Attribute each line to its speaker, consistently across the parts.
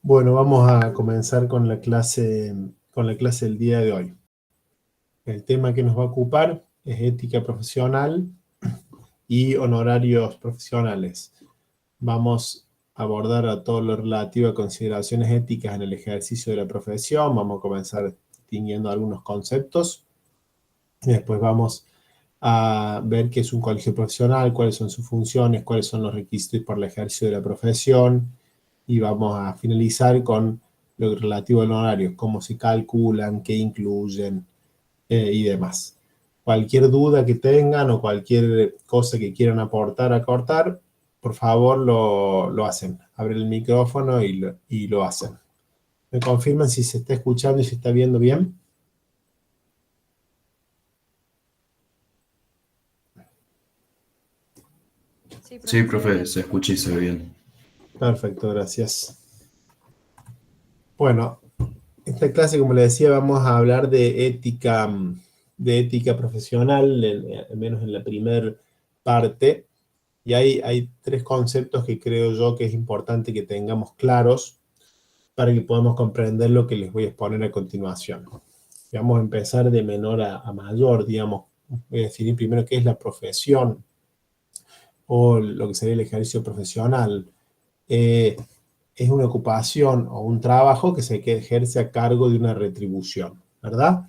Speaker 1: Bueno, vamos a comenzar con la clase del día de hoy. El tema que nos va a ocupar es ética profesional y honorarios profesionales. Vamos a abordar a todo lo relativo a consideraciones éticas en el ejercicio de la profesión. Vamos a comenzar distinguiendo algunos conceptos. Y después vamos a ver qué es un colegio profesional, cuáles son sus funciones, cuáles son los requisitos para el ejercicio de la profesión. Y vamos a finalizar con lo relativo al honorario, cómo se calculan, qué incluyen y demás. Cualquier duda que tengan o cualquier cosa que quieran aportar, acortar, por favor lo hacen. Abren el micrófono y lo hacen. ¿Me confirman si se está escuchando y se está viendo bien?
Speaker 2: Sí, profe, se escucha y se ve bien.
Speaker 1: Perfecto, gracias. Bueno, esta clase, como les decía, vamos a hablar de ética profesional, al menos en la primera parte. Y hay tres conceptos que creo yo que es importante que tengamos claros para que podamos comprender lo que les voy a exponer a continuación. Vamos a empezar de menor a mayor, digamos. Voy a definir primero qué es la profesión o lo que sería el ejercicio profesional. Es una ocupación o un trabajo que se ejerce a cargo de una retribución, ¿verdad?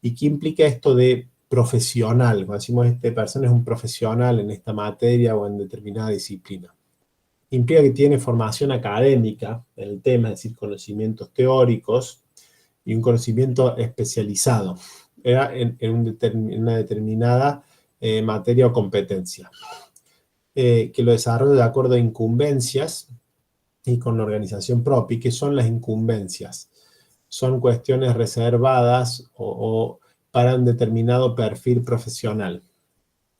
Speaker 1: ¿Y qué implica esto de profesional? Cuando decimos esta persona es un profesional en esta materia o en determinada disciplina. Implica que tiene formación académica en el tema, es decir, conocimientos teóricos y un conocimiento especializado en una determinada materia o competencia. Que lo desarrolla de acuerdo a incumbencias y con organización propia. ¿Y qué son las incumbencias? Son cuestiones reservadas o para un determinado perfil profesional.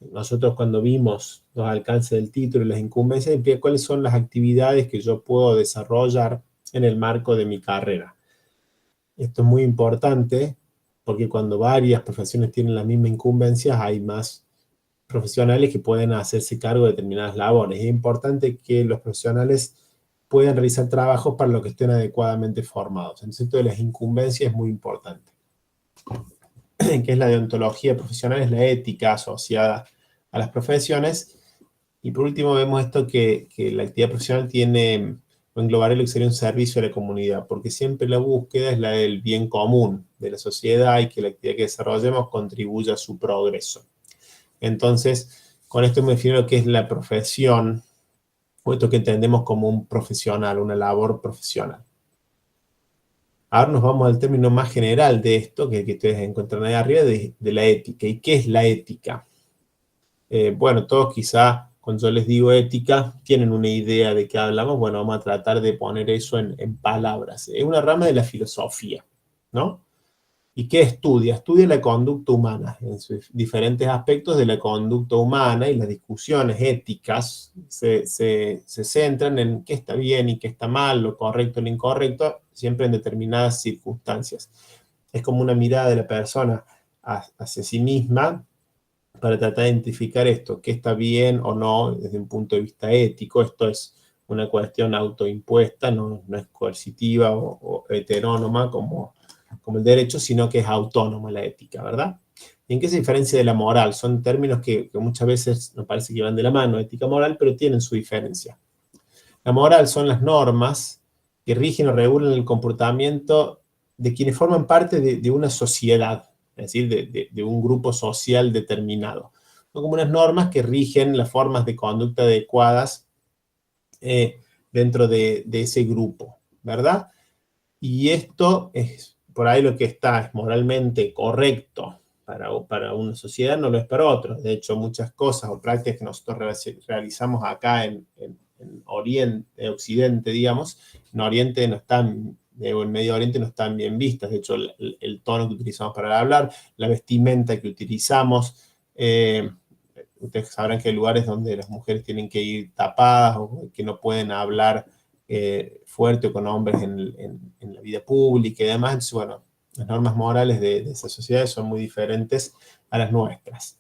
Speaker 1: Nosotros cuando vimos los alcances del título y las incumbencias, cuáles son las actividades que yo puedo desarrollar en el marco de mi carrera. Esto es muy importante porque cuando varias profesiones tienen las mismas incumbencias, hay más profesionales que pueden hacerse cargo de determinadas labores. Es importante que los profesionales puedan realizar trabajos para los que estén adecuadamente formados. Entonces, esto de las incumbencias es muy importante. Que es la deontología profesional, es la ética asociada a las profesiones. Y por último vemos esto que la actividad profesional tiene, o englobaré lo que sería un servicio a la comunidad, porque siempre la búsqueda es la del bien común de la sociedad y que la actividad que desarrollemos contribuya a su progreso. Entonces, con esto me refiero a lo que es la profesión, o esto que entendemos como un profesional, una labor profesional. Ahora nos vamos al término más general de esto, que ustedes encuentran ahí arriba, de la ética. ¿Y qué es la ética? Bueno, todos quizá, cuando yo les digo ética, tienen una idea de qué hablamos. Bueno, vamos a tratar de poner eso en palabras. Es una rama de la filosofía, ¿no? ¿Y qué estudia? Estudia la conducta humana, en sus diferentes aspectos de la conducta humana, y las discusiones éticas se centran en qué está bien y qué está mal, lo correcto y lo incorrecto, siempre en determinadas circunstancias. Es como una mirada de la persona hacia sí misma para tratar de identificar esto, qué está bien o no desde un punto de vista ético. Esto es una cuestión autoimpuesta, no es coercitiva o heterónoma como el derecho, sino que es autónoma la ética, ¿verdad? ¿Y en qué se diferencia de la moral? Son términos que muchas veces nos parece que van de la mano, ética moral, pero tienen su diferencia. La moral son las normas que rigen o regulan el comportamiento de quienes forman parte de una sociedad, es decir, de un grupo social determinado. Son como unas normas que rigen las formas de conducta adecuadas dentro de ese grupo, ¿verdad? Y esto es por ahí lo que está es moralmente correcto para una sociedad, no lo es para otros. De hecho, muchas cosas o prácticas que nosotros realizamos acá en Oriente, Occidente, digamos, en Oriente no están, o en Medio Oriente no están bien vistas. De hecho, el tono que utilizamos para hablar, la vestimenta que utilizamos, ustedes sabrán que hay lugares donde las mujeres tienen que ir tapadas o que no pueden hablar fuerte o con hombres en la vida pública y demás. Entonces, bueno, las normas morales de esas sociedades son muy diferentes a las nuestras.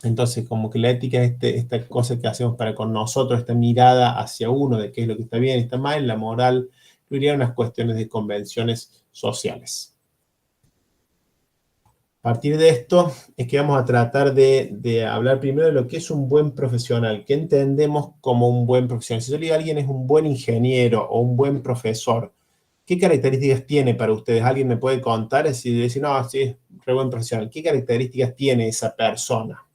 Speaker 1: Entonces, como que la ética es esta cosa que hacemos para con nosotros, esta mirada hacia uno de qué es lo que está bien y está mal. La moral incluirían unas cuestiones de convenciones sociales. A partir de esto es que vamos a tratar de hablar primero de lo que es un buen profesional. ¿Qué entendemos como un buen profesional? Si yo le digo a alguien es un buen ingeniero o un buen profesor, ¿qué características tiene para ustedes? ¿Alguien me puede contar? Es decir, no, sí, es re buen profesional. ¿Qué características tiene esa persona?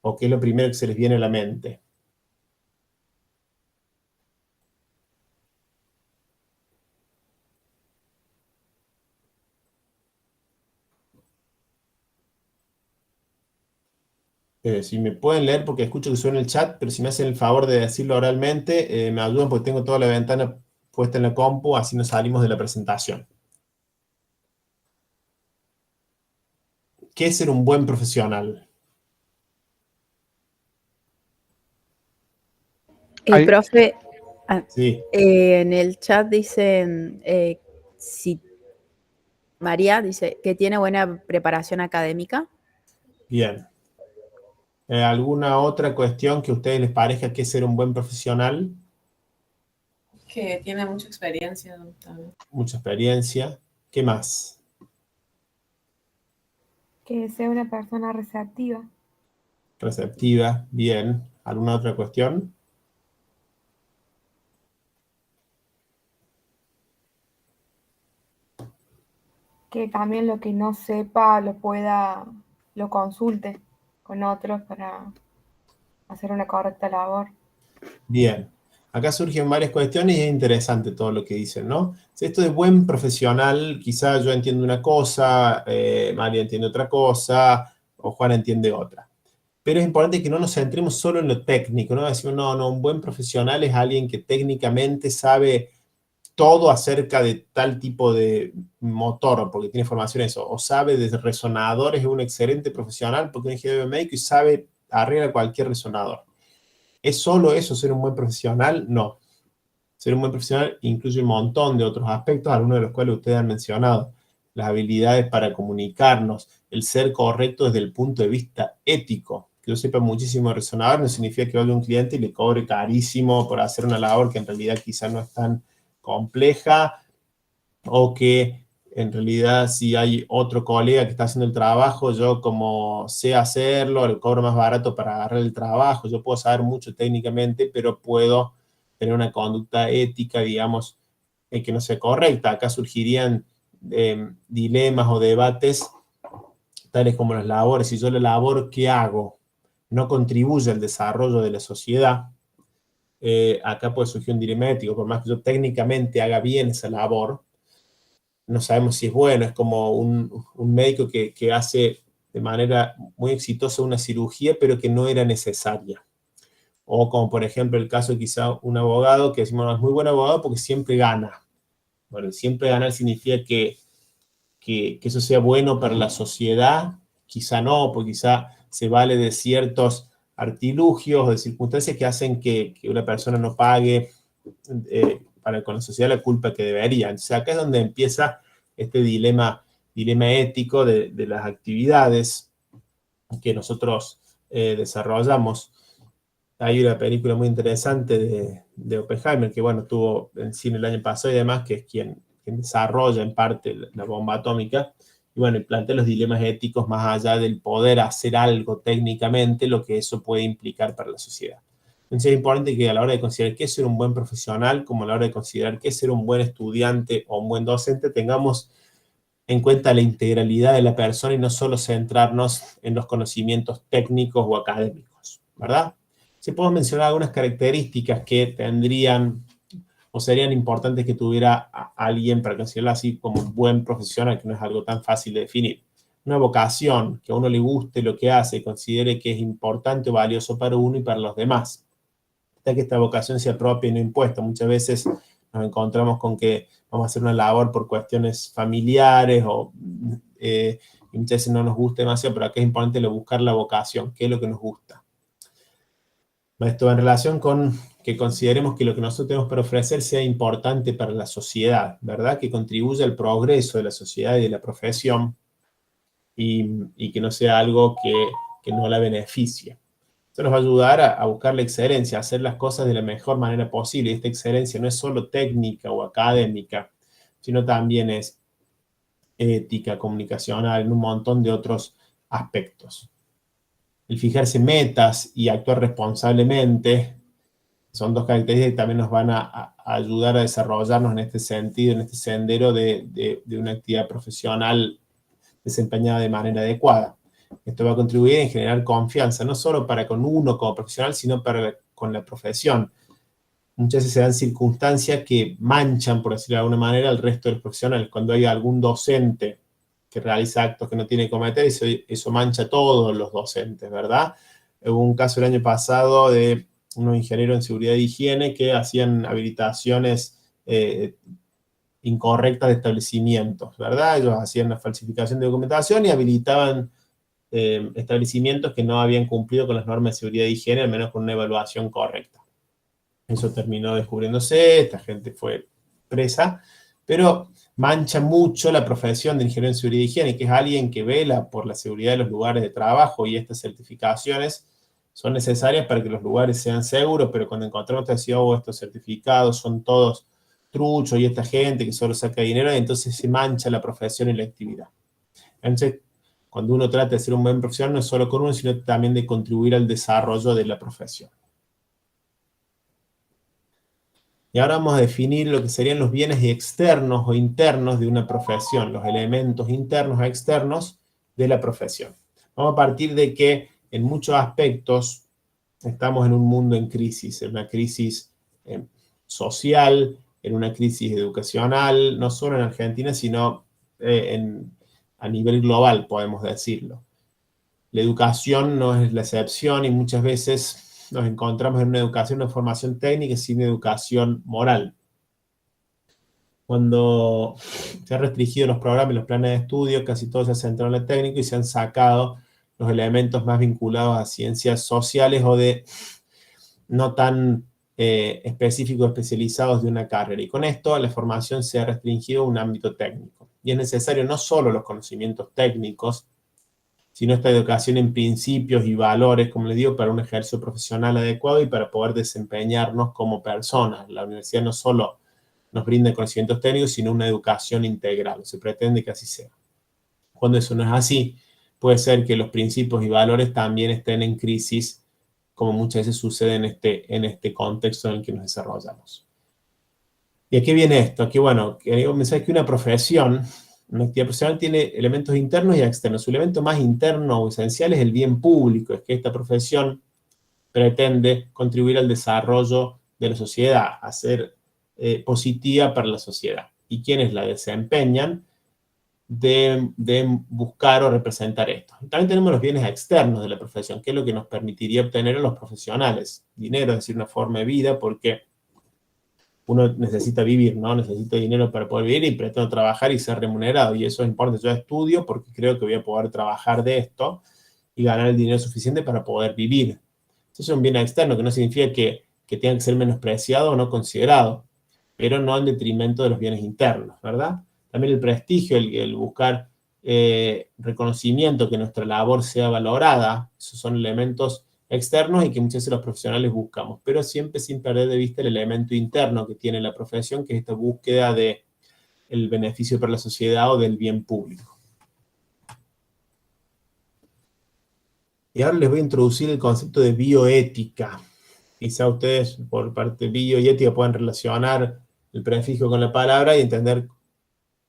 Speaker 1: ¿O qué es lo primero que se les viene a la mente? Si me pueden leer, porque escucho que suena el chat, pero si me hacen el favor de decirlo oralmente, me ayudan porque tengo toda la ventana puesta en la compu, así nos salimos de la presentación. ¿Qué es ser un buen profesional?
Speaker 3: Profe,
Speaker 1: Sí,
Speaker 3: en el chat dicen, si María dice que tiene buena preparación académica.
Speaker 1: bien. ¿Alguna otra cuestión que a ustedes les parezca que es ser un buen profesional?
Speaker 4: Que tiene mucha experiencia también.
Speaker 1: Mucha experiencia. ¿Qué más?
Speaker 5: Que sea una persona receptiva.
Speaker 1: Receptiva, bien. ¿Alguna otra cuestión?
Speaker 5: Que también lo que no sepa lo consulte con otros para hacer una correcta labor.
Speaker 1: Bien. Acá surgen varias cuestiones y es interesante todo lo que dicen, ¿no? Si esto de buen profesional, quizá yo entiendo una cosa, María entiende otra cosa, o Juan entiende otra. Pero es importante que no nos centremos solo en lo técnico, ¿no? Decimos, no, un buen profesional es alguien que técnicamente sabe todo acerca de tal tipo de motor, porque tiene formación en eso, o sabe de resonadores, es un excelente profesional porque es ingeniero biomédico y sabe arreglar cualquier resonador. ¿Es solo eso ser un buen profesional? No. Ser un buen profesional incluye un montón de otros aspectos, algunos de los cuales ustedes han mencionado. Las habilidades para comunicarnos, el ser correcto desde el punto de vista ético. Que yo sepa muchísimo de resonador no significa que vaya un cliente y le cobre carísimo por hacer una labor que en realidad quizá no es tan compleja, o que en realidad si hay otro colega que está haciendo el trabajo, yo como sé hacerlo, le cobro más barato para agarrar el trabajo, yo puedo saber mucho técnicamente, pero puedo tener una conducta ética, digamos, que no sea correcta. Acá surgirían dilemas o debates tales como las labores. Si yo la labor que hago no contribuye al desarrollo de la sociedad, acá puede surgir un dilema ético. Por más que yo técnicamente haga bien esa labor, no sabemos si es bueno. Es como un médico que hace de manera muy exitosa una cirugía, pero que no era necesaria. O como por ejemplo el caso de quizá un abogado que decimos, no, es muy buen abogado porque siempre gana. Bueno, siempre ganar significa que eso sea bueno para la sociedad, quizá no, porque quizá se vale de ciertos artilugios o de circunstancias que hacen que una persona no pague con la sociedad la culpa que debería. Entonces acá es donde empieza este dilema ético de las actividades que nosotros desarrollamos. Hay una película muy interesante de Oppenheimer, que bueno, tuvo en cine el año pasado y demás, que es quien desarrolla en parte la bomba atómica, y bueno, y plantea los dilemas éticos más allá del poder hacer algo técnicamente, lo que eso puede implicar para la sociedad. Entonces es importante que a la hora de considerar qué es ser un buen profesional, como a la hora de considerar qué es ser un buen estudiante o un buen docente, tengamos en cuenta la integralidad de la persona y no solo centrarnos en los conocimientos técnicos o académicos, ¿verdad? Si puedo mencionar algunas características que tendrían o serían importantes que tuviera alguien para considerarlo así como un buen profesional, que no es algo tan fácil de definir. Una vocación, que a uno le guste lo que hace y considere que es importante o valioso para uno y para los demás. Hasta que esta vocación sea propia y no impuesta. Muchas veces nos encontramos con que vamos a hacer una labor por cuestiones familiares y muchas veces no nos gusta demasiado, pero acá es importante buscar la vocación, qué es lo que nos gusta. Esto en relación con que consideremos que lo que nosotros tenemos para ofrecer sea importante para la sociedad, ¿verdad? Que contribuya al progreso de la sociedad y de la profesión y que no sea algo que no la beneficie. Esto nos va a ayudar a buscar la excelencia, a hacer las cosas de la mejor manera posible. Y esta excelencia no es solo técnica o académica, sino también es ética, comunicacional, en un montón de otros aspectos. El fijarse metas y actuar responsablemente son dos características que también nos van a ayudar a desarrollarnos en este sentido, en este sendero de una actividad profesional desempeñada de manera adecuada. Esto va a contribuir en generar confianza, no solo para con uno como profesional, sino con la profesión. Muchas veces se dan circunstancias que manchan, por decirlo de alguna manera, al resto de los profesionales. Cuando hay algún docente que realiza actos que no tiene que cometer, eso mancha a todos los docentes, ¿verdad? Hubo un caso el año pasado de unos ingenieros en seguridad y higiene que hacían habilitaciones incorrectas de establecimientos, ¿verdad? Ellos hacían la falsificación de documentación y habilitaban establecimientos que no habían cumplido con las normas de seguridad y higiene, al menos con una evaluación correcta. Eso terminó descubriéndose, esta gente fue presa, pero mancha mucho la profesión de ingeniero en seguridad y higiene, que es alguien que vela por la seguridad de los lugares de trabajo, y estas certificaciones son necesarias para que los lugares sean seguros, pero cuando encontramos estos certificados son todos truchos y esta gente que solo saca dinero, entonces se mancha la profesión y la actividad. Entonces, cuando uno trata de ser un buen profesional, no es solo con uno, sino también de contribuir al desarrollo de la profesión. Y ahora vamos a definir lo que serían los bienes externos o internos de una profesión, los elementos internos o externos de la profesión. Vamos a partir de que en muchos aspectos estamos en un mundo en crisis, en una crisis social, en una crisis educacional, no solo en Argentina, sino a nivel global, podemos decirlo. La educación no es la excepción y muchas veces nos encontramos en una educación, una formación técnica sin educación moral. Cuando se han restringido los programas y los planes de estudio, casi todo se ha centrado en lo técnico y se han sacado los elementos más vinculados a ciencias sociales o de no tan específicos, especializados de una carrera. Y con esto la formación se ha restringido a un ámbito técnico. Y es necesario no solo los conocimientos técnicos, sino esta educación en principios y valores, como les digo, para un ejercicio profesional adecuado y para poder desempeñarnos como personas. La universidad no solo nos brinda conocimientos técnicos, sino una educación integral. Se pretende que así sea. Cuando eso no es así, puede ser que los principios y valores también estén en crisis, como muchas veces sucede en este contexto en el que nos desarrollamos. ¿Y a qué viene esto? Que bueno, quería pensar que una profesión, una actividad profesional tiene elementos internos y externos. Su elemento más interno o esencial es el bien público, es que esta profesión pretende contribuir al desarrollo de la sociedad, a ser positiva para la sociedad. Y quienes la desempeñan deben buscar o representar esto. También tenemos los bienes externos de la profesión, que es lo que nos permitiría obtener a los profesionales. Dinero, es decir, una forma de vida, porque uno necesita vivir, ¿no? Necesita dinero para poder vivir y pretendo trabajar y ser remunerado. Y eso es importante. Yo estudio porque creo que voy a poder trabajar de esto y ganar el dinero suficiente para poder vivir. Eso es un bien externo, que no significa que tenga que ser menospreciado o no considerado, pero no en detrimento de los bienes internos, ¿verdad? También el prestigio, el buscar reconocimiento, que nuestra labor sea valorada, esos son elementos externos y que muchas veces los profesionales buscamos, pero siempre sin perder de vista el elemento interno que tiene la profesión, que es esta búsqueda del beneficio para la sociedad o del bien público. Y ahora les voy a introducir el concepto de bioética. Quizá ustedes, por parte de bio y ética, puedan relacionar el prefijo con la palabra y entender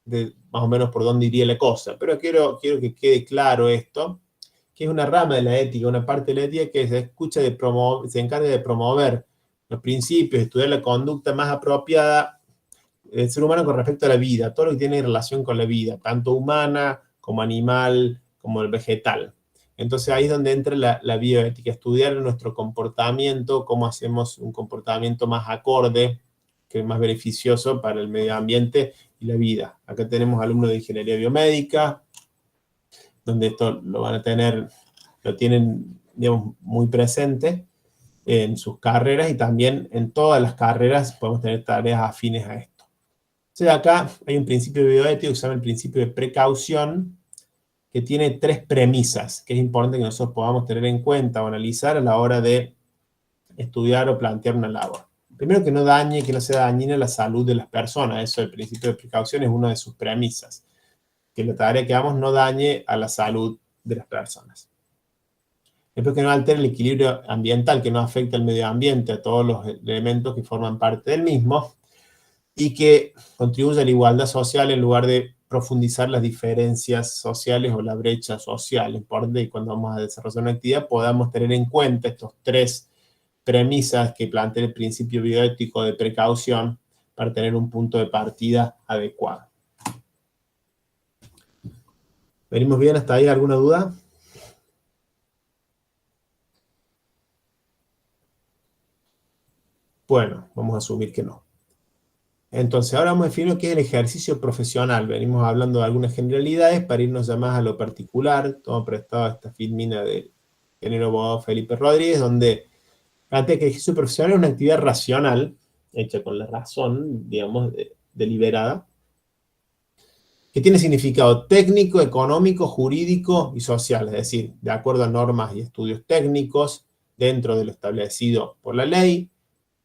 Speaker 1: más o menos por dónde iría la cosa. Pero quiero que quede claro esto, que es una rama de la ética, una parte de la ética que se encarga de promover los principios, estudiar la conducta más apropiada del ser humano con respecto a la vida, todo lo que tiene relación con la vida, tanto humana como animal, como el vegetal. Entonces ahí es donde entra la bioética, estudiar nuestro comportamiento, cómo hacemos un comportamiento más acorde, que es más beneficioso para el medio ambiente y la vida. Acá tenemos alumnos de ingeniería biomédica, donde esto lo tienen, digamos, muy presente en sus carreras y también en todas las carreras podemos tener tareas afines a esto. Entonces acá hay un principio bioético que se llama el principio de precaución, que tiene 3 premisas que es importante que nosotros podamos tener en cuenta o analizar a la hora de estudiar o plantear una labor. Primero, que no dañe, que no sea dañina la salud de las personas. Eso, el principio de precaución, es una de sus premisas. Que la tarea que hagamos no dañe a la salud de las personas. Después, que no altere el equilibrio ambiental, que no afecte al medio ambiente, a todos los elementos que forman parte del mismo, y que contribuya a la igualdad social en lugar de profundizar las diferencias sociales o la brecha social. Es importante que cuando vamos a desarrollar una actividad podamos tener en cuenta estos 3 premisas que plantea el principio bioético de precaución para tener un punto de partida adecuado. ¿Venimos bien hasta ahí? ¿Alguna duda? Bueno, vamos a asumir que no. Entonces, ahora vamos a definir qué es el ejercicio profesional. Venimos hablando de algunas generalidades para irnos ya más a lo particular. Todo prestado a esta filmina del ingeniero abogado Felipe Rodríguez, donde plantea que el ejercicio profesional es una actividad racional, hecha con la razón, digamos, deliberada, que tiene significado técnico, económico, jurídico y social, es decir, de acuerdo a normas y estudios técnicos, dentro de lo establecido por la ley,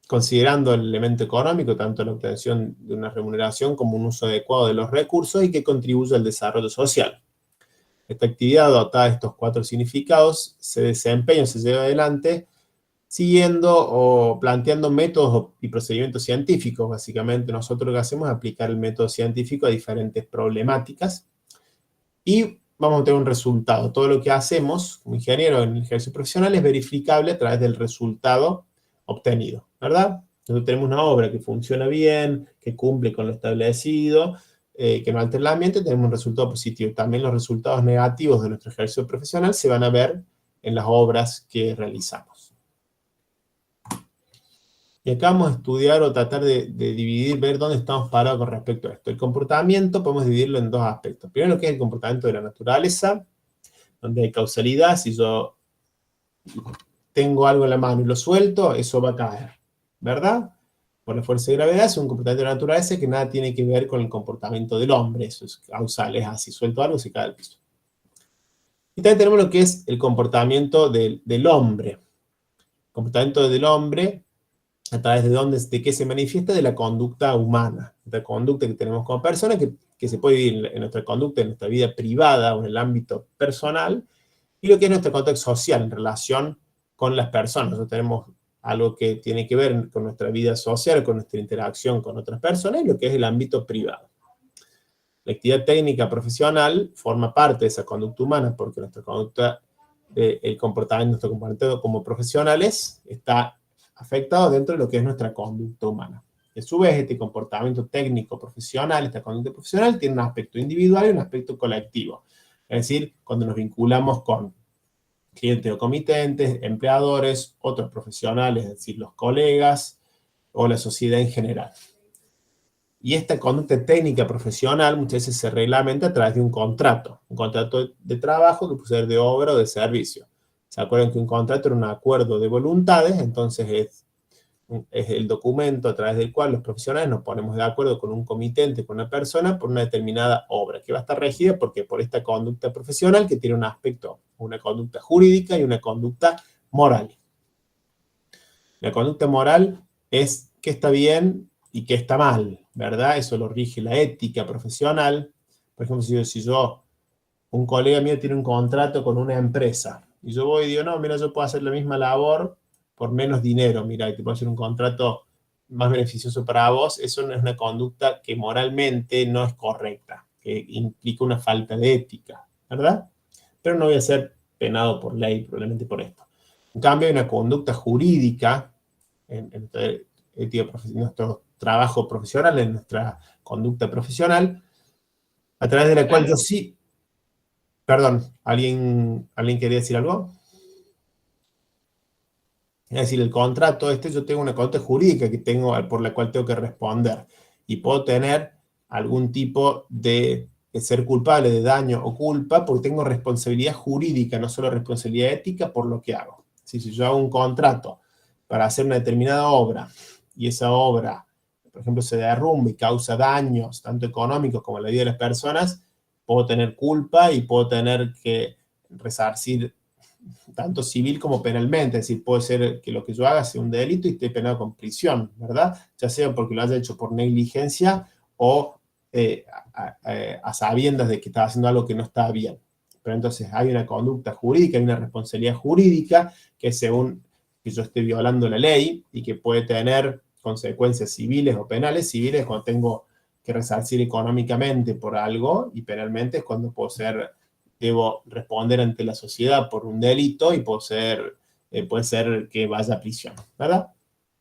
Speaker 1: considerando el elemento económico, tanto la obtención de una remuneración como un uso adecuado de los recursos y que contribuye al desarrollo social. Esta actividad, dotada de estos 4 significados, se desempeña o se lleva adelante siguiendo o planteando métodos y procedimientos científicos. Básicamente, nosotros lo que hacemos es aplicar el método científico a diferentes problemáticas y vamos a tener un resultado. Todo lo que hacemos como ingeniero en el ejercicio profesional es verificable a través del resultado obtenido, ¿verdad? Nosotros tenemos una obra que funciona bien, que cumple con lo establecido, que no altera el ambiente, tenemos un resultado positivo. También los resultados negativos de nuestro ejercicio profesional se van a ver en las obras que realizamos. Y acá vamos a estudiar o tratar de dividir, ver dónde estamos parados con respecto a esto. El comportamiento podemos dividirlo en 2 aspectos. Primero, lo que es el comportamiento de la naturaleza, donde hay causalidad. Si yo tengo algo en la mano y lo suelto, eso va a caer, ¿verdad? Por la fuerza de gravedad. Es un comportamiento de la naturaleza que nada tiene que ver con el comportamiento del hombre. Eso es causal, es así. Suelto algo, se cae al piso. Y también tenemos lo que es el comportamiento del hombre. El comportamiento del hombre, a través de qué se manifiesta, de la conducta humana, de la conducta que tenemos como personas, que se puede vivir en nuestra conducta, en nuestra vida privada o en el ámbito personal, y lo que es nuestra conducta social en relación con las personas. Nosotros tenemos algo que tiene que ver con nuestra vida social, con nuestra interacción con otras personas, y lo que es el ámbito privado. La actividad técnica profesional forma parte de esa conducta humana, porque nuestra conducta, nuestro comportamiento como profesionales está afectado dentro de lo que es nuestra conducta humana. Y a su vez, este comportamiento técnico profesional, esta conducta profesional, tiene un aspecto individual y un aspecto colectivo. Es decir, cuando nos vinculamos con clientes o comitentes, empleadores, otros profesionales, es decir, los colegas o la sociedad en general. Y esta conducta técnica profesional muchas veces se reglamenta a través de un contrato de trabajo que puede ser de obra o de servicio. ¿Se acuerdan que un contrato era un acuerdo de voluntades? Entonces es el documento a través del cual los profesionales nos ponemos de acuerdo con un comitente, con una persona, por una determinada obra, que va a estar regida por esta conducta profesional que tiene un aspecto, una conducta jurídica y una conducta moral. La conducta moral es qué está bien y qué está mal, ¿verdad? Eso lo rige la ética profesional. Por ejemplo, si un colega mío tiene un contrato con una empresa, y yo voy y digo, no, mira, yo puedo hacer la misma labor por menos dinero, mira, y te puedo hacer un contrato más beneficioso para vos, eso no es una conducta que moralmente no es correcta, que implica una falta de ética, ¿verdad? Pero no voy a ser penado por ley, probablemente por esto. En cambio, hay una conducta jurídica en nuestro trabajo profesional, en nuestra conducta profesional, a través de la cual yo sí... Perdón, ¿alguien quería decir algo? Es decir, el contrato yo tengo una conducta jurídica por la cual tengo que responder. Y puedo tener algún tipo de ser culpable de daño o culpa porque tengo responsabilidad jurídica, no solo responsabilidad ética por lo que hago. Si yo hago un contrato para hacer una determinada obra y esa obra, por ejemplo, se derrumba y causa daños, tanto económicos como a la vida de las personas, puedo tener culpa y puedo tener que resarcir tanto civil como penalmente. Es decir, puede ser que lo que yo haga sea un delito y esté penado con prisión, ¿verdad? Ya sea porque lo haya hecho por negligencia o a sabiendas de que estaba haciendo algo que no estaba bien. Pero entonces hay una conducta jurídica, hay una responsabilidad jurídica que según que yo esté violando la ley y que puede tener consecuencias civiles o penales. Civiles cuando tengo que resarcir económicamente por algo y penalmente es cuando debo responder ante la sociedad por un delito y puede ser que vaya a prisión, ¿verdad?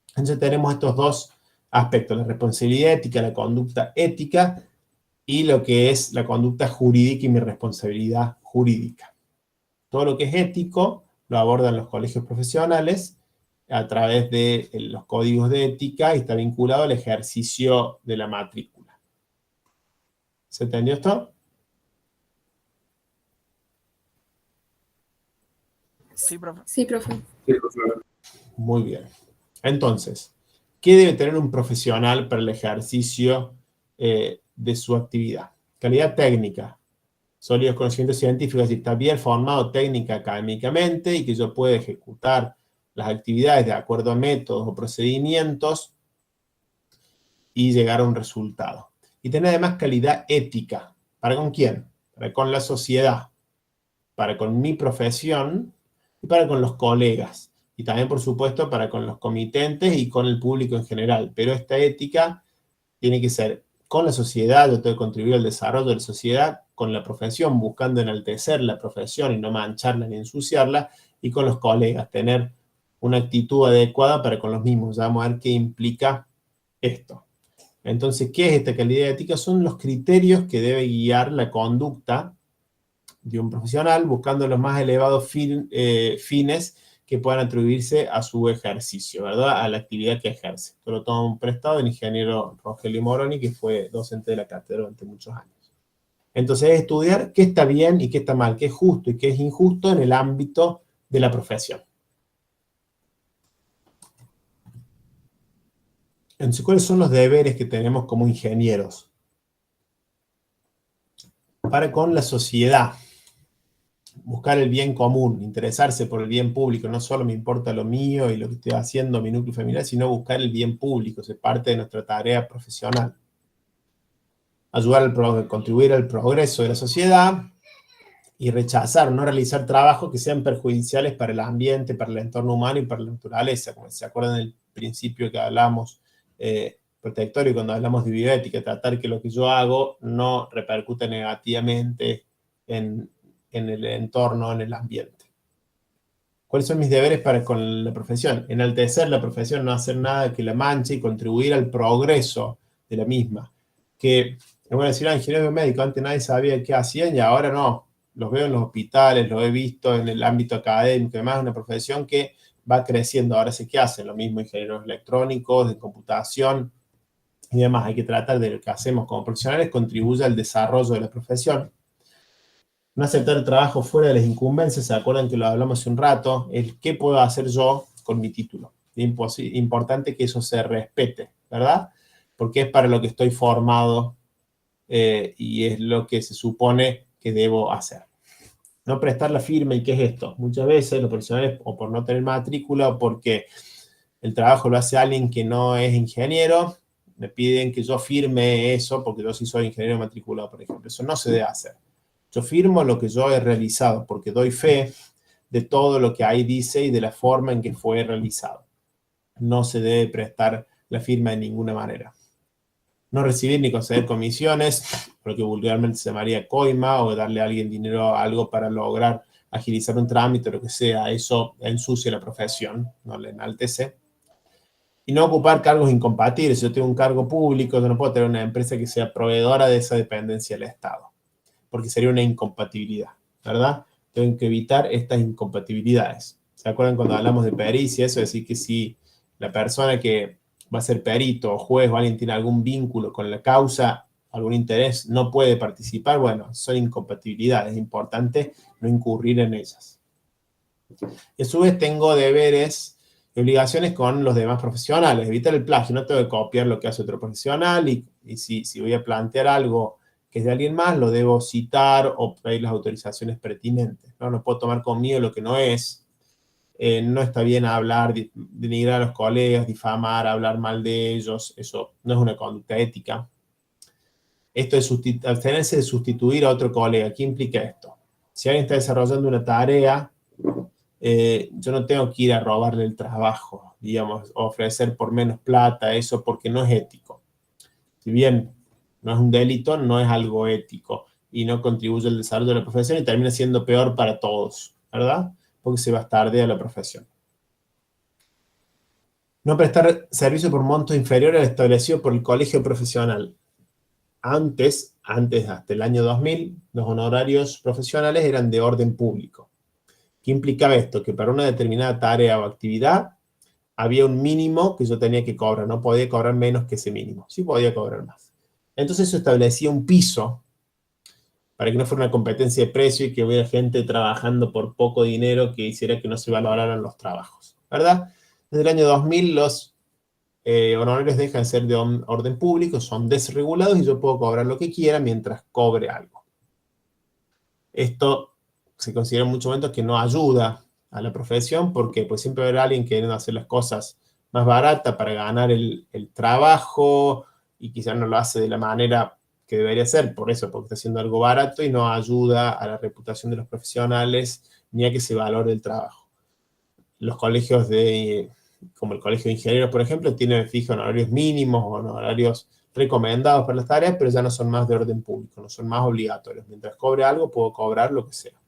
Speaker 1: Entonces tenemos estos dos aspectos, la responsabilidad ética, la conducta ética y lo que es la conducta jurídica y mi responsabilidad jurídica. Todo lo que es ético lo abordan los colegios profesionales a través de los códigos de ética y está vinculado al ejercicio de la matrícula. ¿Se entendió esto?
Speaker 6: Sí, profe.
Speaker 4: Sí, profe.
Speaker 1: Muy bien. Entonces, ¿qué debe tener un profesional para el ejercicio de su actividad? Calidad técnica, sólidos conocimientos científicos, y está bien formado técnica académicamente y que yo pueda ejecutar las actividades de acuerdo a métodos o procedimientos y llegar a un resultado. Y tener además calidad ética. ¿Para con quién? Para con la sociedad, para con mi profesión y para con los colegas. Y también, por supuesto, para con los comitentes y con el público en general. Pero esta ética tiene que ser con la sociedad, yo tengo que contribuir al desarrollo de la sociedad, con la profesión, buscando enaltecer la profesión y no mancharla ni ensuciarla, y con los colegas, tener una actitud adecuada para con los mismos. Ya vamos a ver qué implica esto. Entonces, ¿qué es esta calidad ética? Son los criterios que debe guiar la conducta de un profesional, buscando los más elevados fines que puedan atribuirse a su ejercicio, ¿verdad? A la actividad que ejerce. Esto lo tomo prestado del ingeniero Rogelio Moroni, que fue docente de la cátedra durante muchos años. Entonces, es estudiar qué está bien y qué está mal, qué es justo y qué es injusto en el ámbito de la profesión. Entonces, ¿cuáles son los deberes que tenemos como ingenieros? Para con la sociedad. Buscar el bien común, interesarse por el bien público. No solo me importa lo mío y lo que estoy haciendo, mi núcleo familiar, sino buscar el bien público. Es parte de nuestra tarea profesional. Ayudar contribuir al progreso de la sociedad y rechazar, no realizar trabajos que sean perjudiciales para el ambiente, para el entorno humano y para la naturaleza. Como se acuerdan del principio que hablamos protectorio cuando hablamos de bioética, tratar que lo que yo hago no repercute negativamente en el entorno, en el ambiente. ¿Cuáles son mis deberes para con la profesión? Enaltecer la profesión, no hacer nada que la manche y contribuir al progreso de la misma. Que, bueno, decir, ingenieros biomédicos, antes nadie sabía qué hacían y ahora no. Los veo en los hospitales, los he visto en el ámbito académico, además es una profesión que va creciendo. Ahora sé qué hacen, lo mismo ingenieros electrónicos, de computación y demás. Hay que tratar de lo que hacemos como profesionales contribuye al desarrollo de la profesión. No aceptar trabajo fuera de las incumbencias, ¿se acuerdan que lo hablamos hace un rato? El qué puedo hacer yo con mi título. Es importante que eso se respete, ¿verdad? Porque es para lo que estoy formado y es lo que se supone que debo hacer. No prestar la firma, ¿y qué es esto? Muchas veces los profesionales, o por no tener matrícula, o porque el trabajo lo hace alguien que no es ingeniero, me piden que yo firme eso, porque yo sí soy ingeniero matriculado, por ejemplo. Eso no se debe hacer. Yo firmo lo que yo he realizado, porque doy fe de todo lo que ahí dice y de la forma en que fue realizado. No se debe prestar la firma de ninguna manera. No recibir ni conceder comisiones, lo que vulgarmente se llamaría coima, o darle a alguien dinero a algo para lograr agilizar un trámite, lo que sea. Eso ensucia la profesión, no le enaltece. Y no ocupar cargos incompatibles. Si yo tengo un cargo público, yo no puedo tener una empresa que sea proveedora de esa dependencia del Estado, porque sería una incompatibilidad, ¿verdad? Tengo que evitar estas incompatibilidades. ¿Se acuerdan cuando hablamos de pericia? Eso es decir, que si la persona que va a ser perito o juez o alguien tiene algún vínculo con la causa, algún interés, no puede participar, bueno, son incompatibilidades. Es importante no incurrir en ellas. Y a su vez tengo deberes y obligaciones con los demás profesionales. Evitar el plagio, no tengo que copiar lo que hace otro profesional y si voy a plantear algo que es de alguien más, lo debo citar o pedir las autorizaciones pertinentes, ¿no? No puedo tomar conmigo lo que no es. No está bien hablar, denigrar a los colegas, difamar, hablar mal de ellos. Eso no es una conducta ética. Esto de abstenerse de sustituir a otro colega, ¿qué implica esto? Si alguien está desarrollando una tarea, yo no tengo que ir a robarle el trabajo, digamos, ofrecer por menos plata, eso porque no es ético. Si bien no es un delito, no es algo ético y no contribuye al desarrollo de la profesión y termina siendo peor para todos, ¿verdad? Porque se bastardea la profesión. No prestar servicio por monto inferior al establecido por el colegio profesional. Antes, hasta el año 2000, los honorarios profesionales eran de orden público. ¿Qué implicaba esto? Que para una determinada tarea o actividad había un mínimo que yo tenía que cobrar. No podía cobrar menos que ese mínimo. Sí podía cobrar más. Entonces eso establecía un piso para que no fuera una competencia de precio y que hubiera gente trabajando por poco dinero que hiciera que no se valoraran los trabajos, ¿verdad? Desde el año 2000 los honorarios dejan de ser de orden público, son desregulados y yo puedo cobrar lo que quiera mientras cobre algo. Esto se considera en muchos momentos que no ayuda a la profesión porque pues siempre va a haber alguien queriendo hacer las cosas más baratas para ganar el trabajo y quizás no lo hace de la manera que debería ser, por eso, porque está haciendo algo barato y no ayuda a la reputación de los profesionales ni a que se valore el trabajo. Los colegios como el Colegio de Ingenieros, por ejemplo, tienen fijos honorarios mínimos o honorarios recomendados para las tareas, pero ya no son más de orden público, no son más obligatorios. Mientras cobre algo, puedo cobrar lo que sea.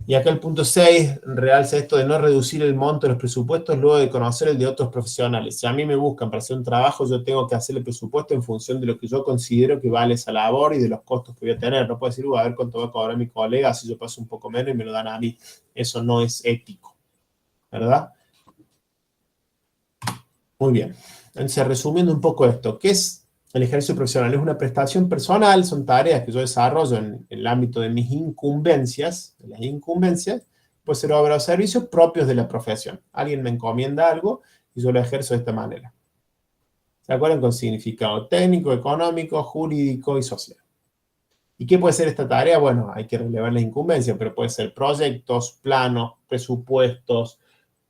Speaker 1: Y acá el punto 6 realza esto de no reducir el monto de los presupuestos luego de conocer el de otros profesionales. Si a mí me buscan para hacer un trabajo, yo tengo que hacer el presupuesto en función de lo que yo considero que vale esa labor y de los costos que voy a tener. No puedo decir, a ver cuánto va a cobrar mi colega si yo paso un poco menos y me lo dan a mí. Eso no es ético, ¿verdad? Muy bien. Entonces, resumiendo un poco esto, ¿qué es el ejercicio profesional? Es una prestación personal, son tareas que yo desarrollo en el ámbito de mis incumbencias, de las incumbencias, puede ser obra o servicios propios de la profesión. Alguien me encomienda algo y yo lo ejerzo de esta manera. ¿Se acuerdan? Con significado técnico, económico, jurídico y social. ¿Y qué puede ser esta tarea? Bueno, hay que relevar las incumbencias, pero puede ser proyectos, planos, presupuestos,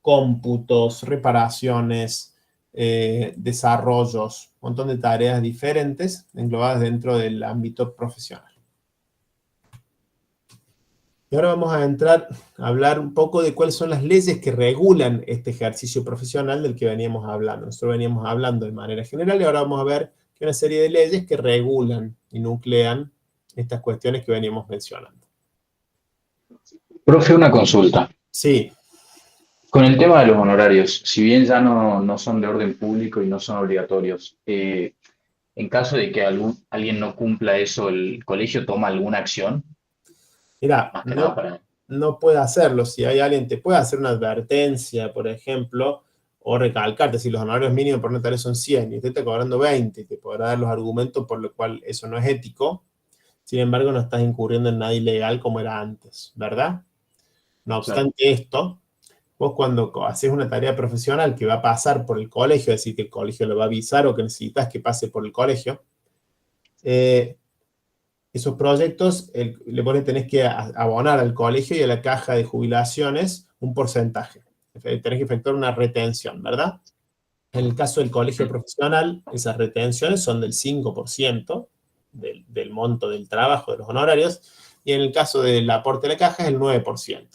Speaker 1: cómputos, reparaciones, desarrollos, un montón de tareas diferentes englobadas dentro del ámbito profesional. Y ahora vamos a entrar a hablar un poco de cuáles son las leyes que regulan este ejercicio profesional del que veníamos hablando. Nosotros veníamos hablando de manera general y ahora vamos a ver que una serie de leyes que regulan y nuclean estas cuestiones que veníamos mencionando.
Speaker 6: Profe, una consulta.
Speaker 1: Sí.
Speaker 6: Con el tema de los honorarios, si bien ya no son de orden público y no son obligatorios, en caso de que alguien no cumpla eso, ¿el colegio toma alguna acción?
Speaker 1: Mira,
Speaker 6: Más que nada para...
Speaker 1: no puede hacerlo. Si hay alguien, te puede hacer una advertencia, por ejemplo, o recalcarte, si los honorarios mínimos por una tarea son 100 y usted está cobrando 20, y te podrá dar los argumentos por los cuales eso no es ético. Sin embargo, no estás incurriendo en nada ilegal como era antes, ¿verdad? No obstante esto, vos cuando haces una tarea profesional que va a pasar por el colegio, es decir, que el colegio lo va a avisar o que necesitas que pase por el colegio, esos proyectos tenés que abonar al colegio y a la caja de jubilaciones un porcentaje. Tenés que efectuar una retención, ¿verdad? En el caso del colegio profesional, esas retenciones son del 5% del monto del trabajo, de los honorarios, y en el caso del aporte a la caja es el 9%.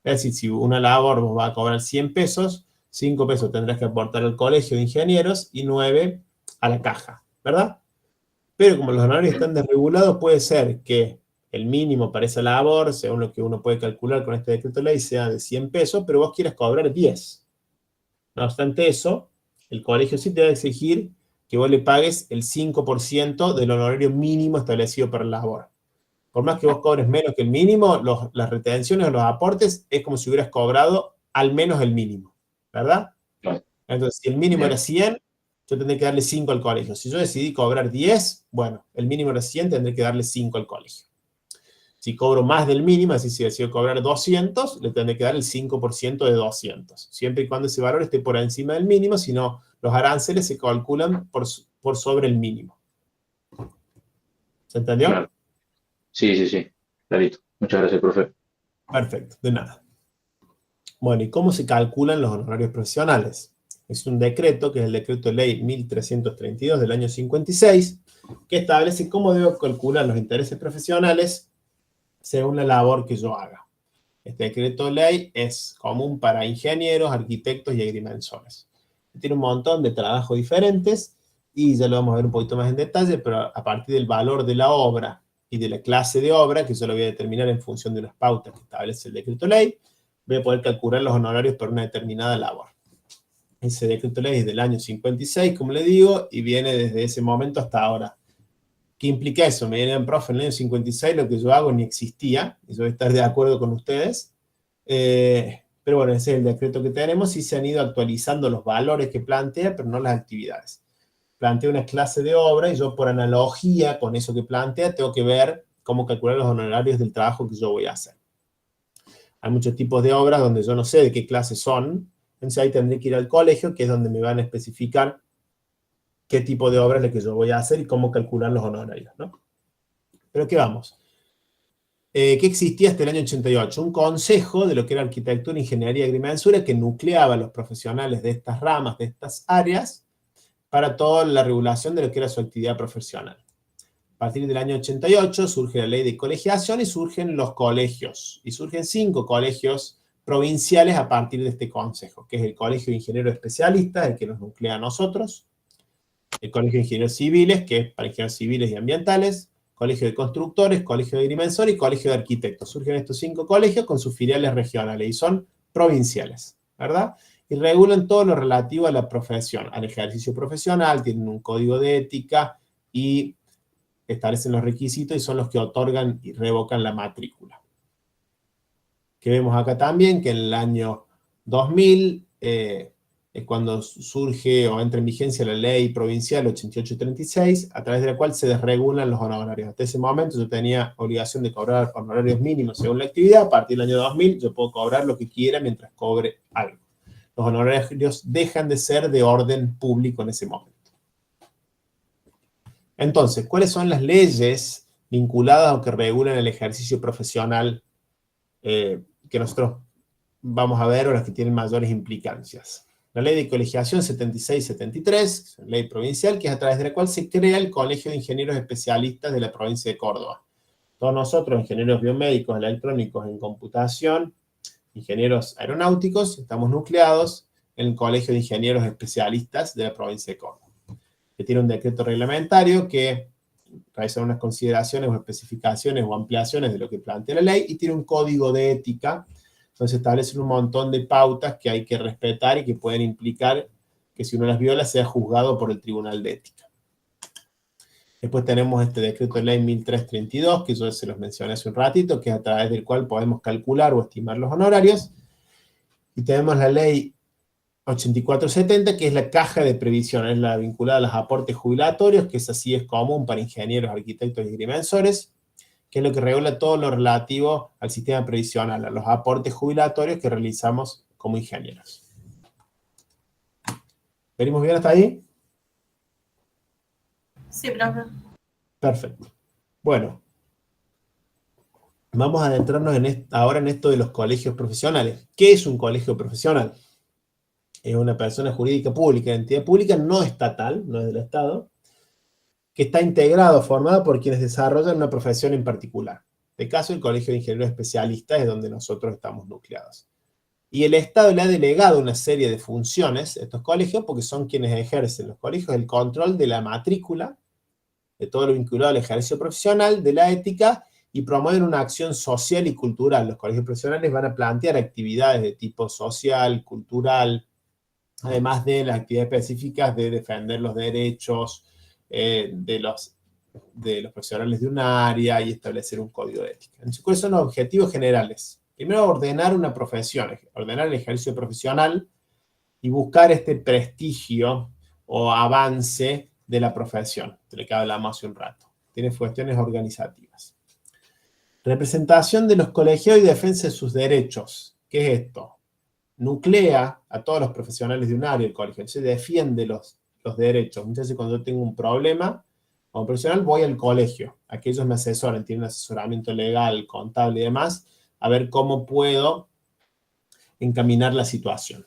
Speaker 1: Es decir, si una labor vos va a cobrar 100 pesos, 5 pesos tendrás que aportar al colegio de ingenieros y 9 a la caja, ¿verdad? Pero como los honorarios están desregulados, puede ser que el mínimo para esa labor, según lo que uno puede calcular con este decreto de ley, sea de 100 pesos, pero vos quieras cobrar 10. No obstante eso, el colegio sí te va a exigir que vos le pagues el 5% del honorario mínimo establecido para la labor. Por más que vos cobres menos que el mínimo, las retenciones o los aportes es como si hubieras cobrado al menos el mínimo, ¿verdad? Entonces, si el mínimo era 100, yo tendré que darle 5 al colegio. Si yo decidí cobrar 10, bueno, el mínimo era 100, tendré que darle 5 al colegio. Si cobro más del mínimo, es decir, si decido cobrar 200, le tendré que dar el 5% de 200. Siempre y cuando ese valor esté por encima del mínimo, si no, los aranceles se calculan por sobre el mínimo. ¿Se entendió?
Speaker 6: Claro. Sí, clarito. Muchas gracias, profe.
Speaker 1: Perfecto, de nada. Bueno, ¿y cómo se calculan los honorarios profesionales? Es un decreto, que es el decreto de ley 1332 del año 56, que establece cómo debo calcular los intereses profesionales según la labor que yo haga. Este decreto de ley es común para ingenieros, arquitectos y agrimensores. Tiene un montón de trabajos diferentes y ya lo vamos a ver un poquito más en detalle, pero a partir del valor de la obra y de la clase de obra, que yo lo voy a determinar en función de unas pautas que establece el decreto de ley, voy a poder calcular los honorarios por una determinada labor. Ese decreto de ley es del año 56, como le digo, y viene desde ese momento hasta ahora. ¿Qué implica eso? Me dirían, profe, en el año 56 lo que yo hago ni existía, y yo voy a estar de acuerdo con ustedes. Pero bueno, ese es el decreto que tenemos y se han ido actualizando los valores que plantea, pero no las actividades. Plantea una clase de obra y yo, por analogía con eso que plantea, tengo que ver cómo calcular los honorarios del trabajo que yo voy a hacer. Hay muchos tipos de obras donde yo no sé de qué clase son, entonces ahí tendré que ir al colegio, que es donde me van a especificar qué tipo de obra es la que yo voy a hacer y cómo calcular los honorarios, ¿no? Pero ¿qué vamos? ¿Qué existía hasta el año 88? Un consejo de lo que era arquitectura, ingeniería y agrimensura que nucleaba a los profesionales de estas ramas, de estas áreas, para toda la regulación de lo que era su actividad profesional. A partir del año 88 surge la ley de colegiación y surgen los colegios. Y surgen 5 colegios provinciales a partir de este consejo, que es el Colegio de Ingenieros Especialistas, el que nos nuclea a nosotros, el Colegio de Ingenieros Civiles, que es para ingenieros civiles y ambientales, Colegio de Constructores, Colegio de Agrimensores y Colegio de Arquitectos. Surgen estos 5 colegios con sus filiales regionales y son provinciales, ¿verdad? Y regulan todo lo relativo a la profesión, al ejercicio profesional, tienen un código de ética y establecen los requisitos y son los que otorgan y revocan la matrícula. Que vemos acá también que en el año 2000 es cuando surge o entra en vigencia la ley provincial 8836, a través de la cual se desregulan los honorarios. Hasta ese momento yo tenía obligación de cobrar honorarios mínimos según la actividad. A partir del año 2000 yo puedo cobrar lo que quiera mientras cobre algo. Los honorarios dejan de ser de orden público en ese momento. Entonces, ¿cuáles son las leyes vinculadas o que regulan el ejercicio profesional que nosotros vamos a ver o las que tienen mayores implicancias? La ley de colegiación 76-73, ley provincial, que es a través de la cual se crea el Colegio de Ingenieros Especialistas de la provincia de Córdoba. Todos nosotros, ingenieros biomédicos, electrónicos, en computación, ingenieros aeronáuticos, estamos nucleados en el Colegio de Ingenieros Especialistas de la provincia de Córdoba, que tiene un decreto reglamentario que realiza unas consideraciones o especificaciones o ampliaciones de lo que plantea la ley y tiene un código de ética. Entonces establecen un montón de pautas que hay que respetar y que pueden implicar que si uno las viola sea juzgado por el Tribunal de Ética. Después tenemos este decreto de ley 1332, que yo se los mencioné hace un ratito, que es a través del cual podemos calcular o estimar los honorarios. Y tenemos la ley 8470, que es la caja de previsión, es la vinculada a los aportes jubilatorios, que es así, es común para ingenieros, arquitectos y agrimensores, que es lo que regula todo lo relativo al sistema previsional, a los aportes jubilatorios que realizamos como ingenieros. ¿Venimos bien hasta ahí?
Speaker 4: Sí, profe.
Speaker 1: Perfecto. Bueno, vamos a adentrarnos ahora en esto de los colegios profesionales. ¿Qué es un colegio profesional? Es una persona jurídica pública, entidad pública no estatal, no es del Estado, que está integrado, formado por quienes desarrollan una profesión en particular. En este caso, el Colegio de Ingenieros Especialistas es donde nosotros estamos nucleados. Y el Estado le ha delegado una serie de funciones a estos colegios porque son quienes ejercen los colegios el control de la matrícula, de todo lo vinculado al ejercicio profesional, de la ética, y promueven una acción social y cultural. Los colegios profesionales van a plantear actividades de tipo social, cultural, además de las actividades específicas de defender los derechos de los profesionales de un área y establecer un código de ética. Entonces, ¿cuáles son los objetivos generales? Primero, ordenar una profesión, ordenar el ejercicio profesional y buscar este prestigio o avance de la profesión, de la que hablamos hace un rato. Tiene cuestiones organizativas. Representación de los colegiados y defensa de sus derechos. ¿Qué es esto? Nuclea a todos los profesionales de un área, el colegio, se defiende los derechos. Muchas veces cuando yo tengo un problema, Como profesional voy al colegio, aquí ellos me asesoran, tienen asesoramiento legal, contable y demás, a ver cómo puedo encaminar la situación.